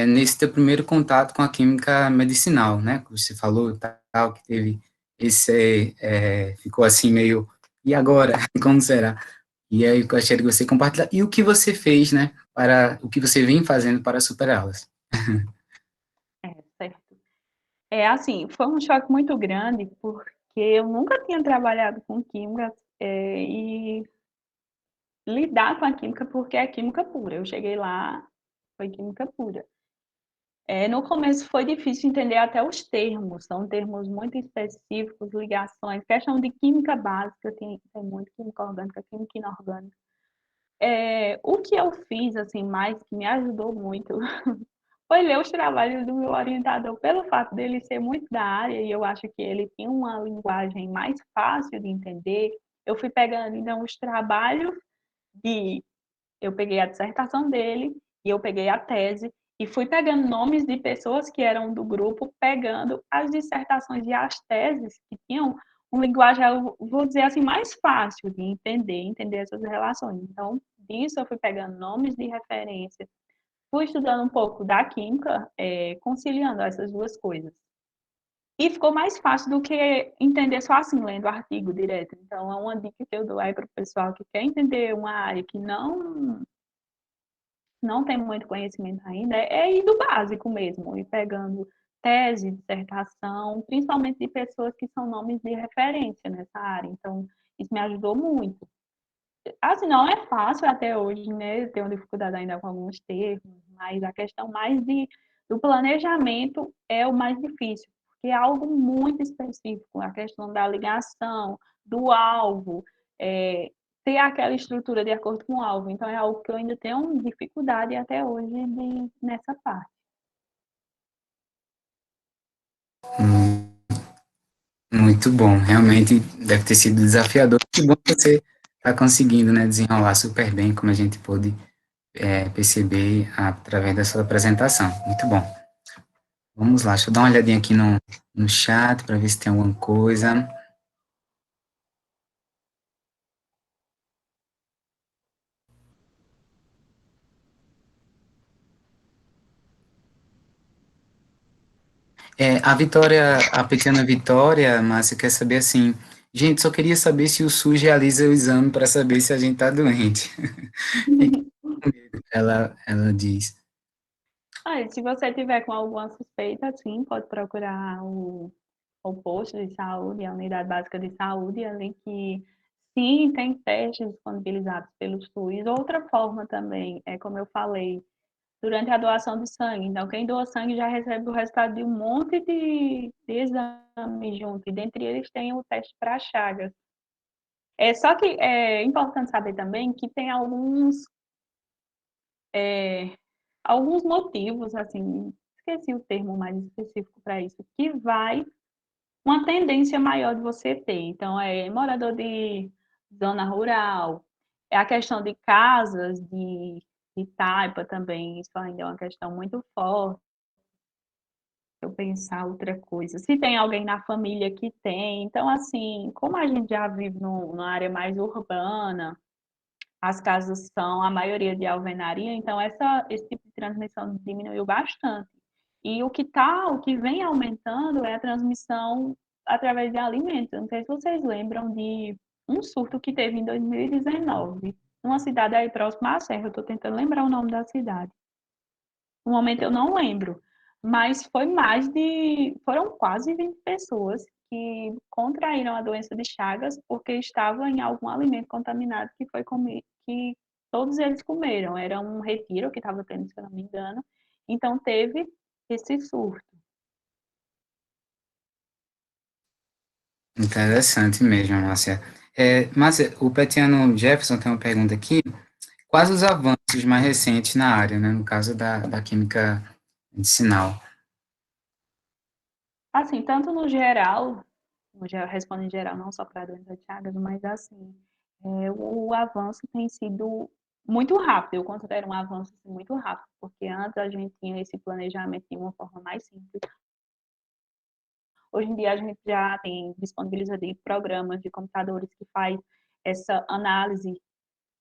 nesse teu primeiro contato com a química medicinal, né? Que você falou, tal, que teve ficou assim meio, e agora? Como será? E aí eu gostaria que você compartilhar, e o que você fez, né, o que você vem fazendo para superá-las. Certo. Assim, foi um choque muito grande, porque eu nunca tinha trabalhado com química e lidar com a química, porque é química pura. Eu cheguei lá, foi química pura. No começo foi difícil entender até os termos, são termos muito específicos, ligações, questão de química básica, tem muito química orgânica, química inorgânica. O que eu fiz, assim, mais que me ajudou muito foi ler os trabalhos do meu orientador, pelo fato dele ser muito da área e eu acho que ele tinha uma linguagem mais fácil de entender. Eu fui pegando, então, os trabalhos de eu peguei a dissertação dele e eu peguei a tese e fui pegando nomes de pessoas que eram do grupo, pegando as dissertações e as teses que tinham uma linguagem, eu vou dizer assim, mais fácil de entender essas relações. Então, disso eu fui pegando nomes de referência, fui estudando um pouco da química, conciliando essas duas coisas. E ficou mais fácil do que entender só assim, lendo o artigo direto. Então, é uma dica que eu dou aí para o pessoal que quer entender uma área que não tem muito conhecimento ainda, é ir do básico mesmo, ir pegando tese, dissertação, principalmente de pessoas que são nomes de referência nessa área. Então, isso me ajudou muito. Assim, não é fácil até hoje, né? Eu tenho dificuldade ainda com alguns termos, mas a questão mais do planejamento é o mais difícil, porque é algo muito específico, a questão da ligação, do alvo, ter aquela estrutura de acordo com o alvo. Então, é algo que eu ainda tenho dificuldade até hoje nessa parte. Muito bom, realmente deve ter sido desafiador. Que bom que você está conseguindo, né, desenrolar super bem, como a gente pôde perceber através da sua apresentação. Muito bom. Vamos lá, deixa eu dar uma olhadinha aqui no chat para ver se tem alguma coisa. A Vitória, a pequena Vitória, Márcia, quer saber assim, Gente, só queria saber se o SUS realiza o exame para saber se a gente está doente. Fiquei com medo, ela diz. Se você tiver com alguma suspeita, sim, pode procurar o posto de saúde, a unidade básica de saúde, ali que sim, tem testes disponibilizados pelo SUS. Outra forma também, é como eu falei, durante a doação de sangue. Então, quem doa sangue já recebe o resultado de um monte de exames junto, e dentre eles tem o teste para Chagas. Só que é importante saber também que tem alguns motivos, assim, esqueci o termo mais específico para isso, que vai uma tendência maior de você ter. Então, morador de zona rural, é a questão de casas de taipa também, isso ainda é uma questão muito forte. Eu pensar outra coisa. Se tem alguém na família que tem. Então, assim, como a gente já vive numa área mais urbana, as casas são a maioria de alvenaria, então esse tipo de transmissão diminuiu bastante. E o que vem aumentando é a transmissão através de alimentos. Não sei se vocês lembram de um surto que teve em 2019, numa cidade aí próxima à Serra. Eu estou tentando lembrar o nome da cidade. No momento eu não lembro, mas foram quase 20 pessoas que contraíram a doença de Chagas porque estavam em algum alimento contaminado que foi comido, que todos eles comeram. Era um retiro que estava tendo, se eu não me engano. Então teve esse surto. Interessante mesmo, Márcia. Márcia, o Petiano Jefferson tem uma pergunta aqui. Quais os avanços mais recentes na área, né, no caso da química medicinal? Assim, tanto respondo em geral, não só para a doença de Chagas, mas assim, o avanço tem sido muito rápido. Eu considero um avanço assim, muito rápido, porque antes a gente tinha esse planejamento de uma forma mais simples. Hoje em dia a gente já tem disponibilizado programas de computadores que faz essa análise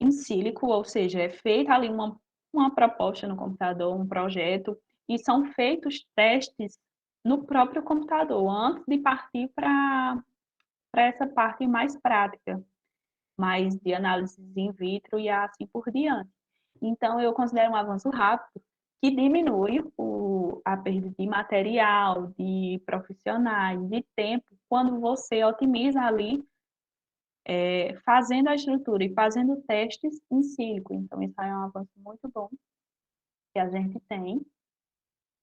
em sílico, ou seja, é feita ali uma proposta no computador, um projeto, e são feitos testes no próprio computador, antes de partir para essa parte mais prática, mais de análise in vitro e assim por diante. Então, eu considero um avanço rápido que diminui a perda de material, de profissionais, de tempo, quando você otimiza ali, fazendo a estrutura e fazendo testes em sílico. Então, isso aí é um avanço muito bom que a gente tem.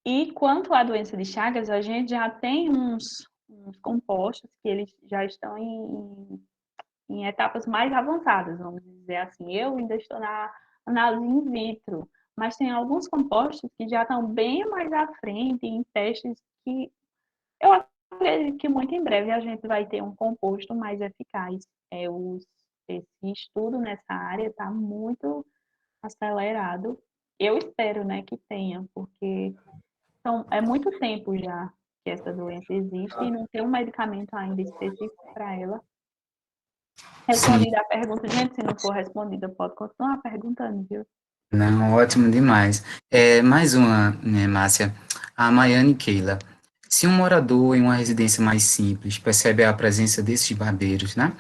E quanto à doença de Chagas, a gente já tem uns compostos que eles já estão em etapas mais avançadas, vamos dizer assim. Eu ainda estou na análise in vitro, mas tem alguns compostos que já estão bem mais à frente em testes que eu acredito que muito em breve a gente vai ter um composto mais eficaz. Esse estudo nessa área está muito acelerado. Eu espero, né, que tenha, porque é muito tempo já que essa doença existe e não tem um medicamento ainda específico para ela. Sim, Respondida a pergunta, gente, se não for respondida, pode continuar perguntando, viu? não, ótimo demais. Mais uma, né, Márcia, a Maiane Keila. Se um morador em uma residência mais simples percebe a presença desses barbeiros, né,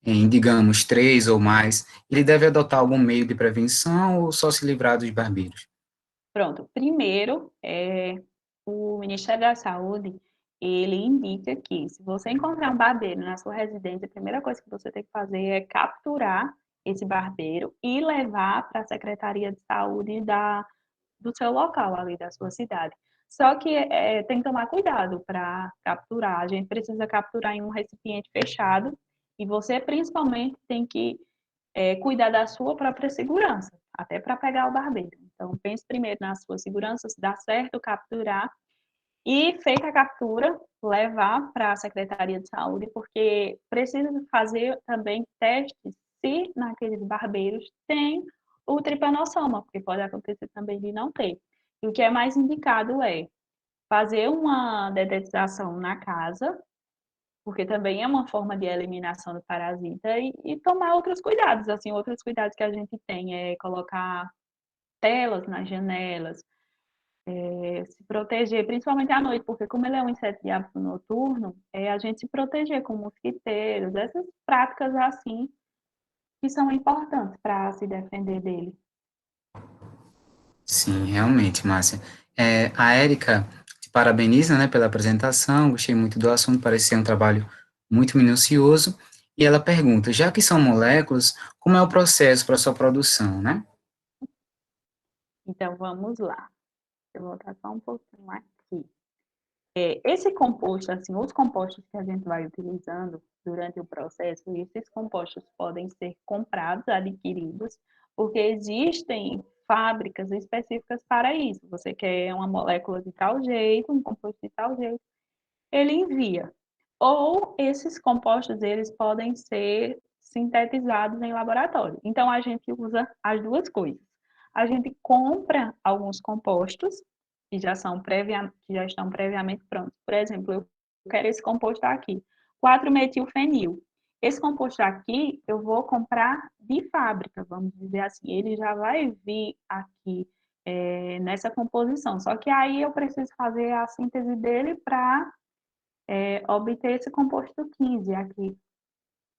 em, digamos, 3 ou mais, ele deve adotar algum meio de prevenção ou só se livrar dos barbeiros? Pronto. Primeiro, o Ministério da Saúde, ele indica que se você encontrar um barbeiro na sua residência, a primeira coisa que você tem que fazer é capturar esse barbeiro e levar para a Secretaria de Saúde do seu local ali, da sua cidade. Só que tem que tomar cuidado para capturar. A gente precisa capturar em um recipiente fechado e você, principalmente, tem que cuidar da sua própria segurança, até para pegar o barbeiro. Então, pense primeiro na sua segurança, se dá certo capturar, e feita a captura, levar para a Secretaria de Saúde, porque precisa fazer também testes se naqueles barbeiros tem o tripanossoma, porque pode acontecer também de não ter. E o que é mais indicado é fazer uma dedetização na casa, porque também é uma forma de eliminação do parasita, e tomar outros cuidados. Assim, outros cuidados que a gente tem é colocar telas nas janelas, se proteger, principalmente à noite, porque como ele é um inseto de hábito noturno, a gente se proteger com mosquiteiros, essas práticas assim, que são importantes para se defender dele. Sim, realmente, Márcia. A Érica te parabeniza, né, pela apresentação, gostei muito do assunto, parece ser um trabalho muito minucioso, e ela pergunta, já que são moléculas, como é o processo para sua produção, né? Então, vamos lá. Eu vou voltar só um pouquinho aqui. Esse composto, assim, os compostos que a gente vai utilizando durante o processo, esses compostos podem ser comprados, adquiridos, porque existem fábricas específicas para isso. Você quer uma molécula de tal jeito, um composto de tal jeito, ele envia. Ou esses compostos, eles podem ser sintetizados em laboratório. Então, a gente usa as duas coisas. A gente compra alguns compostos que já estão previamente prontos. Por exemplo, eu quero esse composto aqui, 4-metilfenil. Esse composto aqui eu vou comprar de fábrica, vamos dizer assim. Ele já vai vir aqui nessa composição. Só que aí eu preciso fazer a síntese dele para obter esse composto 15 aqui.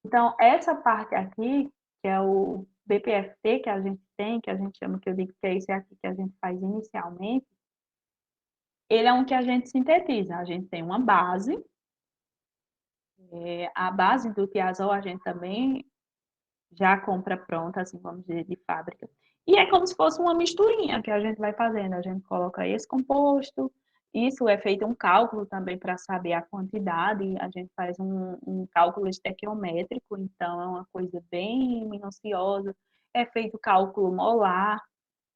Então, essa parte aqui, que é o BPFT que a gente tem, que a gente chama, que eu digo que é esse aqui que a gente faz inicialmente, ele é um que a gente sintetiza. A gente tem uma base, a base do tiazol a gente também já compra pronta, assim, vamos dizer, de fábrica. E é como se fosse uma misturinha que a gente vai fazendo. A gente coloca esse composto, isso é feito um cálculo também para saber a quantidade, a gente faz um cálculo estequiométrico, então é uma coisa bem minuciosa, é feito cálculo molar,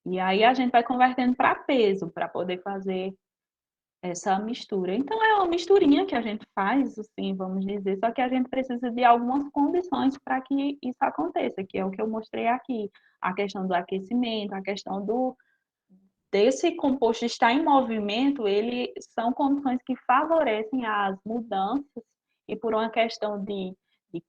e aí a gente vai convertendo para peso, para poder fazer essa mistura. Então, é uma misturinha que a gente faz, assim, vamos dizer, só que a gente precisa de algumas condições para que isso aconteça, que é o que eu mostrei aqui. A questão do aquecimento, a questão desse composto estar em movimento, ele são condições que favorecem as mudanças e por uma questão de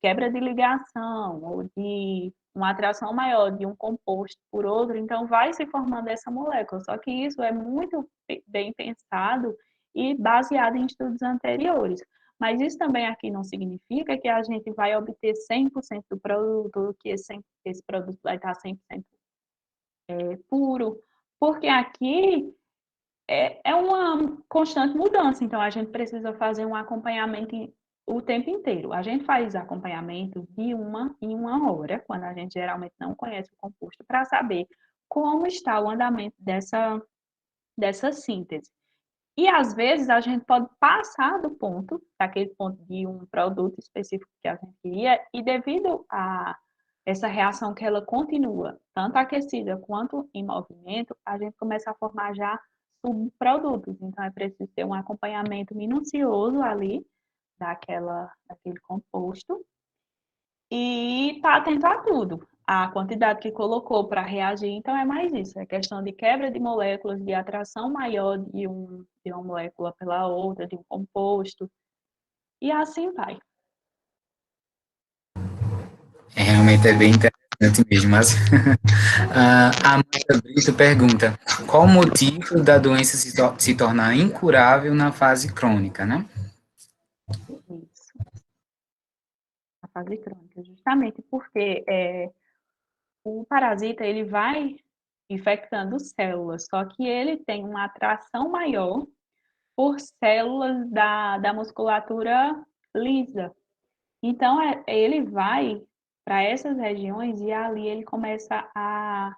quebra de ligação ou de uma atração maior de um composto por outro, então vai se formando essa molécula. Só que isso é muito bem pensado e baseado em estudos anteriores. Mas isso também aqui não significa que a gente vai obter 100% do produto, que esse produto vai estar 100% puro, porque aqui é uma constante mudança, então a gente precisa fazer um acompanhamento o tempo inteiro. A gente faz acompanhamento de uma em uma hora, quando a gente geralmente não conhece o composto, para saber como está o andamento dessa síntese. E às vezes a gente pode passar do ponto, daquele ponto de um produto específico que a gente queria, e devido a essa reação que ela continua tanto aquecida quanto em movimento, a gente começa a formar já subprodutos. Então é preciso ter um acompanhamento minucioso ali daquele composto e estar atento a tudo. A quantidade que colocou para reagir, então é mais isso, é questão de quebra de moléculas, de atração maior de uma molécula pela outra, de um composto, e assim vai. Realmente é bem interessante mesmo, mas a Amanda Brito pergunta, qual o motivo da doença se tornar incurável na fase crônica, né? Isso, a fase crônica, justamente porque o parasita ele vai infectando células, só que ele tem uma atração maior por células da musculatura lisa. Então, ele vai para essas regiões e ali ele começa a.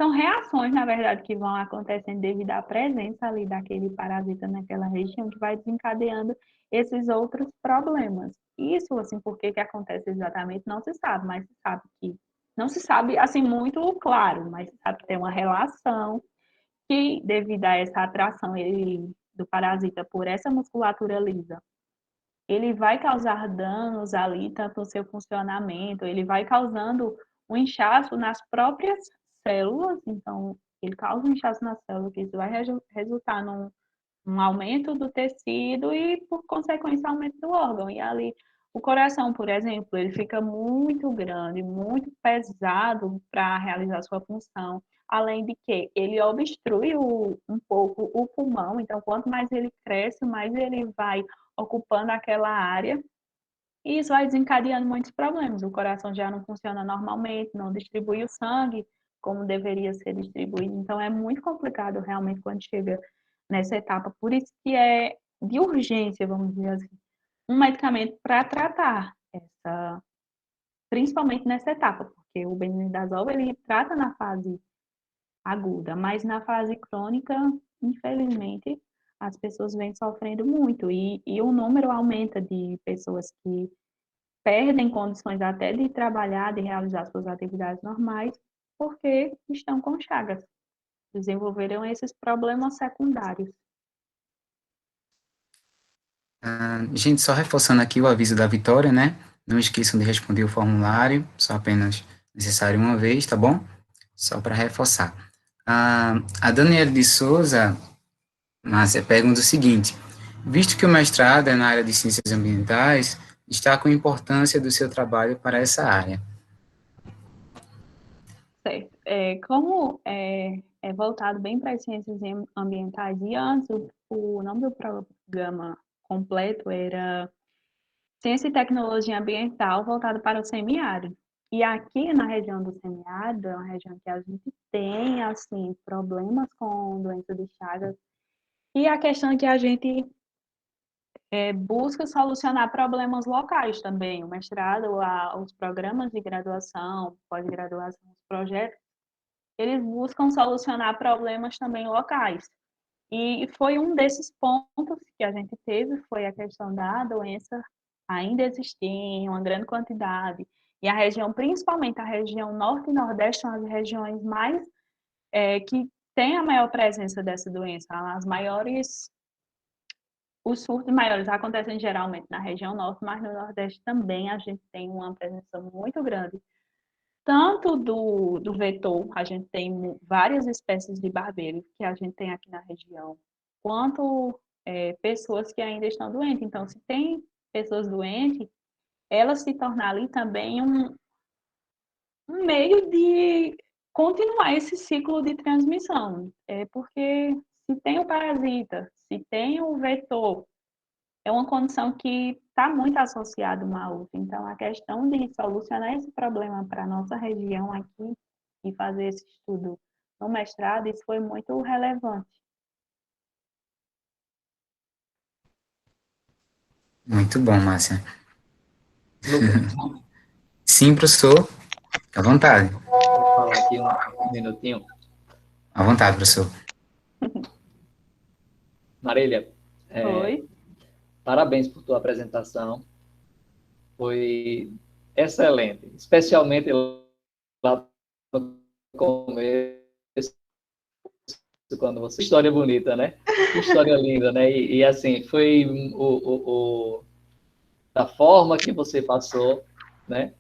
São reações, na verdade, que vão acontecendo devido à presença ali daquele parasita naquela região, que vai desencadeando esses outros problemas. Isso, assim, por que acontece exatamente, não se sabe, mas se sabe que. Não se sabe, assim, muito claro, mas se sabe que tem uma relação que, devido a essa atração do parasita por essa musculatura lisa, ele vai causar danos ali, tanto no seu funcionamento, ele vai causando um inchaço nas próprias células, então ele causa um inchaço na célula, que isso vai resultar num aumento do tecido e, por consequência, aumento do órgão. E ali, o coração, por exemplo, ele fica muito grande, muito pesado para realizar sua função. além de que ele obstrui um pouco o pulmão, então quanto mais ele cresce, mais ele vai ocupando aquela área, e isso vai desencadeando muitos problemas. O coração já não funciona normalmente, não distribui o sangue como deveria ser distribuído, então é muito complicado realmente quando chega nessa etapa, por isso que é de urgência, vamos dizer assim, um medicamento para tratar essa, principalmente nessa etapa, porque o benznidazol ele trata na fase aguda, mas na fase crônica, infelizmente, as pessoas vêm sofrendo muito e o número aumenta de pessoas que perdem condições até de trabalhar, de realizar suas atividades normais, porque estão com chagas, desenvolveram esses problemas secundários. Gente, só reforçando aqui o aviso da Vitória, né? Não esqueçam de responder o formulário, só apenas necessário uma vez, tá bom? Só para reforçar. A Daniela de Souza, Márcia, pergunta o seguinte: visto que o mestrado é na área de ciências ambientais, destaca a importância do seu trabalho para essa área. Certo. Como é voltado bem para as ciências ambientais, e antes o nome do programa completo era Ciência e Tecnologia Ambiental voltado para o semiárido. E aqui na região do semiárido, é uma região que a gente tem, assim, problemas com doença de Chagas, e a questão é que a gente busca solucionar problemas locais também. O mestrado, os programas de graduação, pós-graduação, os projetos, eles buscam solucionar problemas também locais. E foi um desses pontos que a gente teve, foi a questão da doença ainda existir em uma grande quantidade. E a região, principalmente a região norte e nordeste, são as regiões mais que têm a maior presença dessa doença. As maiores, os surtos maiores acontecem geralmente na região norte, mas no nordeste também a gente tem uma presença muito grande tanto do vetor, a gente tem várias espécies de barbeiro que a gente tem aqui na região, quanto pessoas que ainda estão doentes. Então, se tem pessoas doentes, ela se torna ali também um meio de continuar esse ciclo de transmissão. Porque se tem o parasita, se tem o vetor, é uma condição que está muito associada uma à outra. Então, a questão de solucionar esse problema para a nossa região aqui e fazer esse estudo no mestrado, isso foi muito relevante. Muito bom, Márcia. Lucas, Sim, professor. À vontade. vou falar aqui um minutinho. À vontade, professor. Marília, Oi? parabéns por tua apresentação. Foi excelente, especialmente lá no começo, quando você... História bonita, né? Que história linda, né? E assim, foi da forma que você passou, né?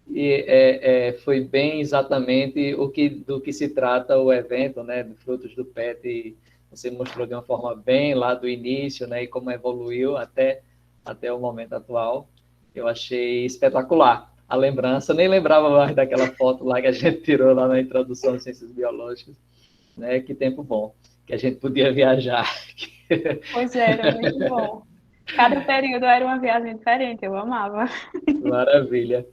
E foi bem exatamente do que se trata o evento, né, do Frutos do PET. Você mostrou de uma forma bem lá do início, né, e como evoluiu até o momento atual. Eu achei espetacular a lembrança. Nem lembrava mais daquela foto lá que a gente tirou lá na introdução de Ciências Biológicas, né? Que tempo bom que a gente podia viajar. Pois era, muito bom. Cada período era uma viagem diferente, eu amava. Maravilha.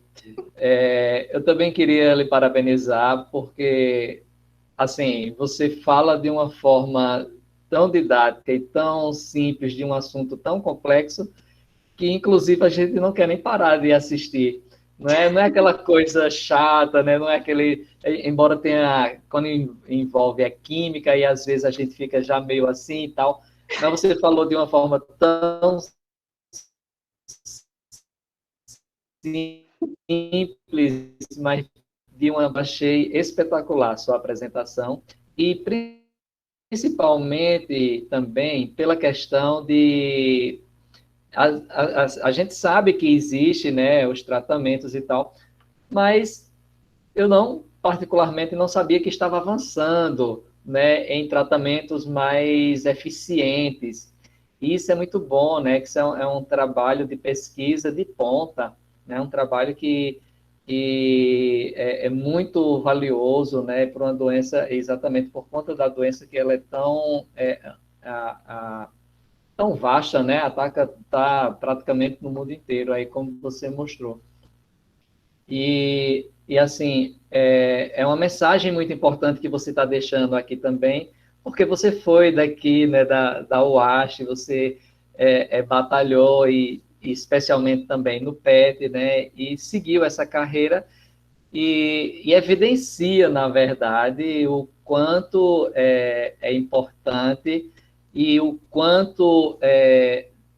Eu também queria lhe parabenizar, porque, assim, você fala de uma forma tão didática e tão simples de um assunto tão complexo, que, inclusive, a gente não quer nem parar de assistir. Não é aquela coisa chata, né? Não é aquele... Embora tenha... Quando envolve a química, e às vezes a gente fica já meio assim e tal, mas você falou de uma forma tão simples, mas achei espetacular a sua apresentação, e principalmente também pela questão de... A gente sabe que existe, né, os tratamentos e tal, mas eu particularmente, não sabia que estava avançando, né, em tratamentos mais eficientes. E isso é muito bom, né, que isso é um trabalho de pesquisa de ponta, né, um trabalho que e é muito valioso, né, para uma doença, exatamente por conta da doença que ela é tão, tão vasta, né, ataca tá praticamente no mundo inteiro, aí como você mostrou. E assim, é uma mensagem muito importante que você está deixando aqui também, porque você foi daqui, né, da UAST, você batalhou e especialmente também no PET, né, e seguiu essa carreira e evidencia, na verdade, o quanto é importante e o quanto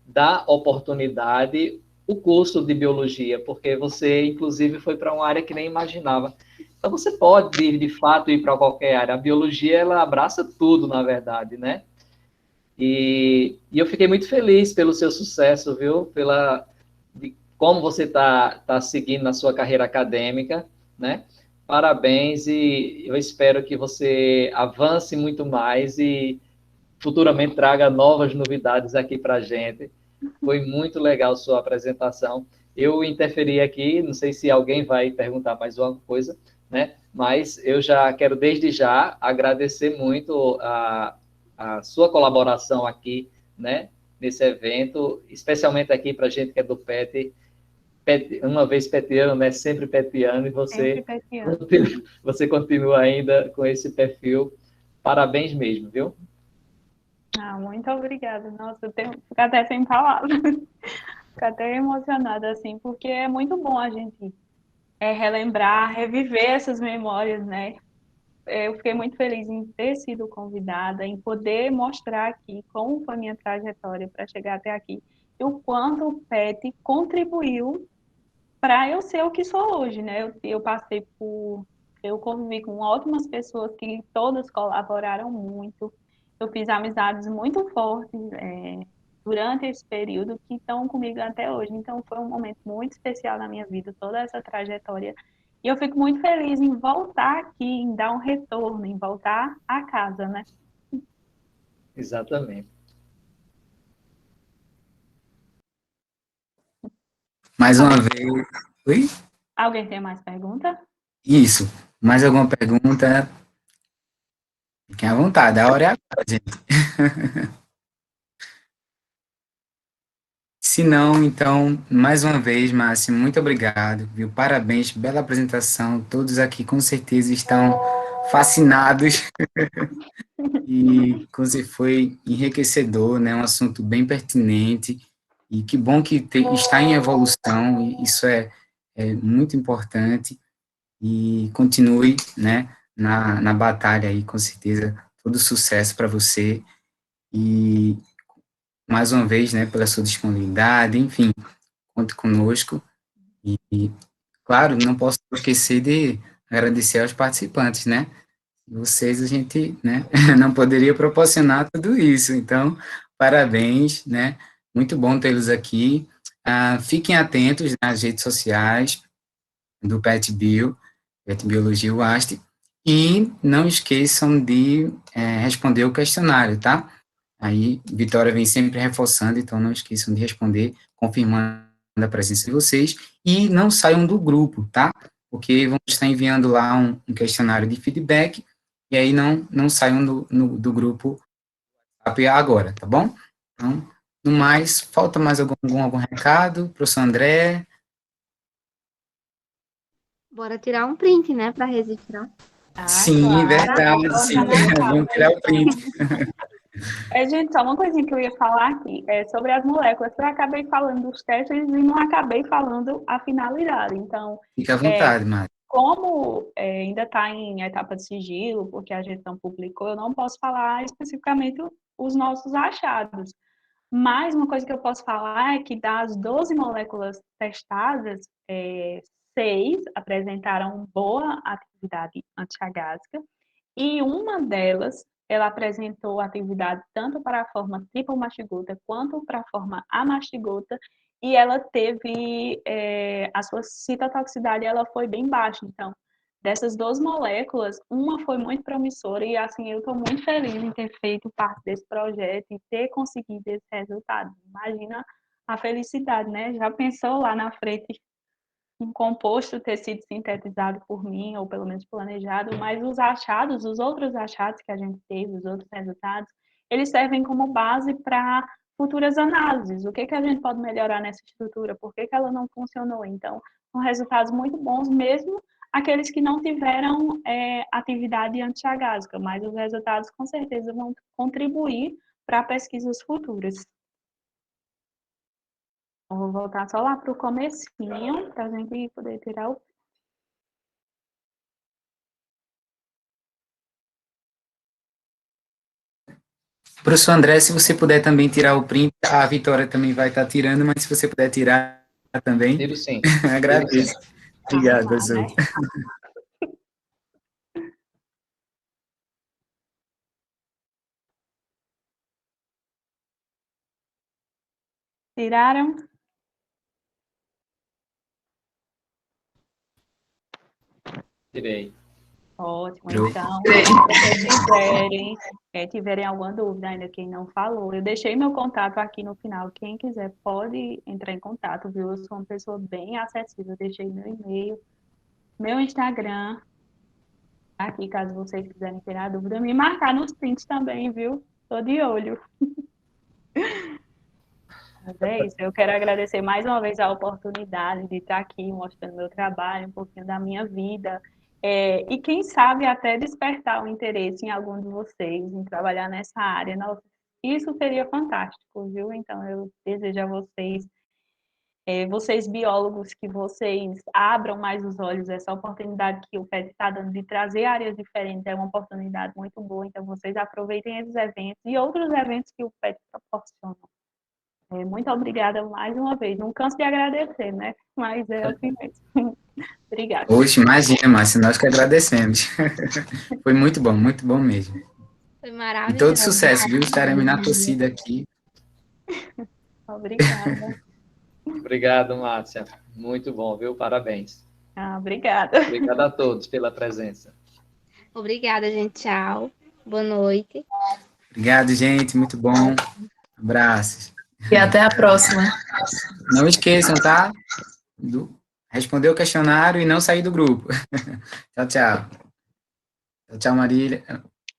dá oportunidade o curso de biologia, porque você, inclusive, foi para uma área que nem imaginava. Então, você pode, de fato, ir para qualquer área. A biologia, ela abraça tudo, na verdade, né? E eu fiquei muito feliz pelo seu sucesso, viu? De como você tá seguindo na sua carreira acadêmica, né? Parabéns e eu espero que você avance muito mais e futuramente traga novas novidades aqui para a gente. Foi muito legal sua apresentação. Eu interferi aqui, não sei se alguém vai perguntar mais alguma coisa, né? Mas eu já quero desde já agradecer muito a sua colaboração aqui, né? Nesse evento, especialmente aqui para a gente que é do PET, uma vez petiano, né? Sempre petiano, e Sempre petiano. você continua ainda com esse perfil. Parabéns mesmo, viu? Ah, muito obrigada. Nossa, eu tenho fico até sem palavras. Fico até emocionada, assim, porque é muito bom a gente relembrar, reviver essas memórias, né? Eu fiquei muito feliz em ter sido convidada, em poder mostrar aqui como foi minha trajetória para chegar até aqui e o quanto o PET contribuiu para eu ser o que sou hoje, né? Eu convivi com ótimas pessoas que todas colaboraram muito. Eu fiz amizades muito fortes durante esse período que estão comigo até hoje. Então foi um momento muito especial na minha vida, toda essa trajetória. E eu fico muito feliz em voltar aqui, em dar um retorno, em voltar à casa, né? Exatamente. Mais uma vez. Oi? Alguém tem mais pergunta? Isso. Mais alguma pergunta? Fiquem à vontade, a hora é agora, gente. Se não, então, mais uma vez, Márcio, muito obrigado, viu? Parabéns, bela apresentação. Todos aqui com certeza estão fascinados e você foi enriquecedor, né? Um assunto bem pertinente e que bom que está em evolução, e isso é muito importante e continue, né, na batalha aí, com certeza, todo sucesso para você e mais uma vez, né, pela sua disponibilidade, enfim, conte conosco e, claro, não posso esquecer de agradecer aos participantes, né, vocês a gente, né, não poderia proporcionar tudo isso, então, parabéns, né, muito bom tê-los aqui, fiquem atentos nas redes sociais do Pet Biologia UAST, e não esqueçam de responder o questionário, tá? Aí, Vitória vem sempre reforçando, então não esqueçam de responder, confirmando a presença de vocês, e não saiam do grupo, tá? Porque vamos estar enviando lá um questionário de feedback, e aí não saiam do grupo agora, tá bom? Então, no mais, falta mais algum recado, professor André? Bora tirar um print, né, para registrar. Ah, Sim, claro. verdade, sim, Colocar na vamos pauta, tirar o então. print. Gente, só uma coisinha que eu ia falar aqui, sobre as moléculas. Eu acabei falando dos testes e não acabei falando a finalidade. Então, Fique à vontade, Mari. como ainda está em etapa de sigilo, porque a gente não publicou, eu não posso falar especificamente os nossos achados. Mas uma coisa que eu posso falar é que das 12 moléculas testadas, 6 apresentaram boa atividade antiagásica e uma delas, ela apresentou atividade tanto para a forma triple-mastigota quanto para a forma amastigota, e ela teve, a sua citotoxicidade, ela foi bem baixa. Então, dessas 12 moléculas, uma foi muito promissora e, assim, eu estou muito feliz em ter feito parte desse projeto e ter conseguido esse resultado. Imagina a felicidade, né? Já pensou lá na frente um composto ter sido sintetizado por mim, ou pelo menos planejado, mas os achados, os outros achados que a gente teve, os outros resultados, eles servem como base para futuras análises. O que que a gente pode melhorar nessa estrutura? Por que que ela não funcionou? Então, são resultados muito bons, mesmo aqueles que não tiveram atividade antiagásica, mas os resultados com certeza vão contribuir para pesquisas futuras. Eu vou voltar só lá para o comecinho, para a gente poder tirar o... Professor André, se você puder também tirar o print, a Vitória também vai estar tirando, mas se você puder tirar também, Tiro sim. agradeço. Obrigado, professor. Né? Tiraram? Tirei. Ótimo, Tirou. então, se vocês tiverem alguma dúvida ainda, quem não falou, eu deixei meu contato aqui no final, quem quiser pode entrar em contato, viu? Eu sou uma pessoa bem acessível, eu deixei meu e-mail, meu Instagram, aqui, caso vocês quiserem tirar dúvida, me marcar nos prints também, viu? Tô de olho. Mas é isso, eu quero agradecer mais uma vez a oportunidade de estar aqui mostrando meu trabalho, um pouquinho da minha vida, e quem sabe até despertar o interesse em algum de vocês em trabalhar nessa área. Nossa, isso seria fantástico, viu? Então eu desejo a vocês, vocês biólogos, que vocês abram mais os olhos. Essa oportunidade que o PET está dando de trazer áreas diferentes é uma oportunidade muito boa, então vocês aproveitem esses eventos e outros eventos que o PET proporciona. Muito obrigada mais uma vez. Não canso de agradecer, né? Mas é assim mesmo. Obrigada. Hoje, imagina, Márcia, nós que agradecemos. Foi muito bom mesmo. Foi E maravilhoso. todo sucesso, viu? Estaremos na torcida aqui. Obrigada. Obrigado, Márcia. Muito bom, viu? Parabéns. Obrigada. Obrigado a todos pela presença. Obrigada, gente. Tchau. Boa noite. Obrigado, gente. Muito bom. Abraços. E até a próxima. Não esqueçam, tá? Responder o questionário e não sair do grupo. Tchau, tchau. Tchau, tchau, Marília.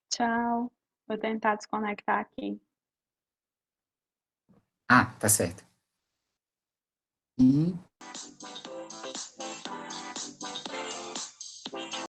Tchau. Vou tentar desconectar aqui. Ah, tá certo. E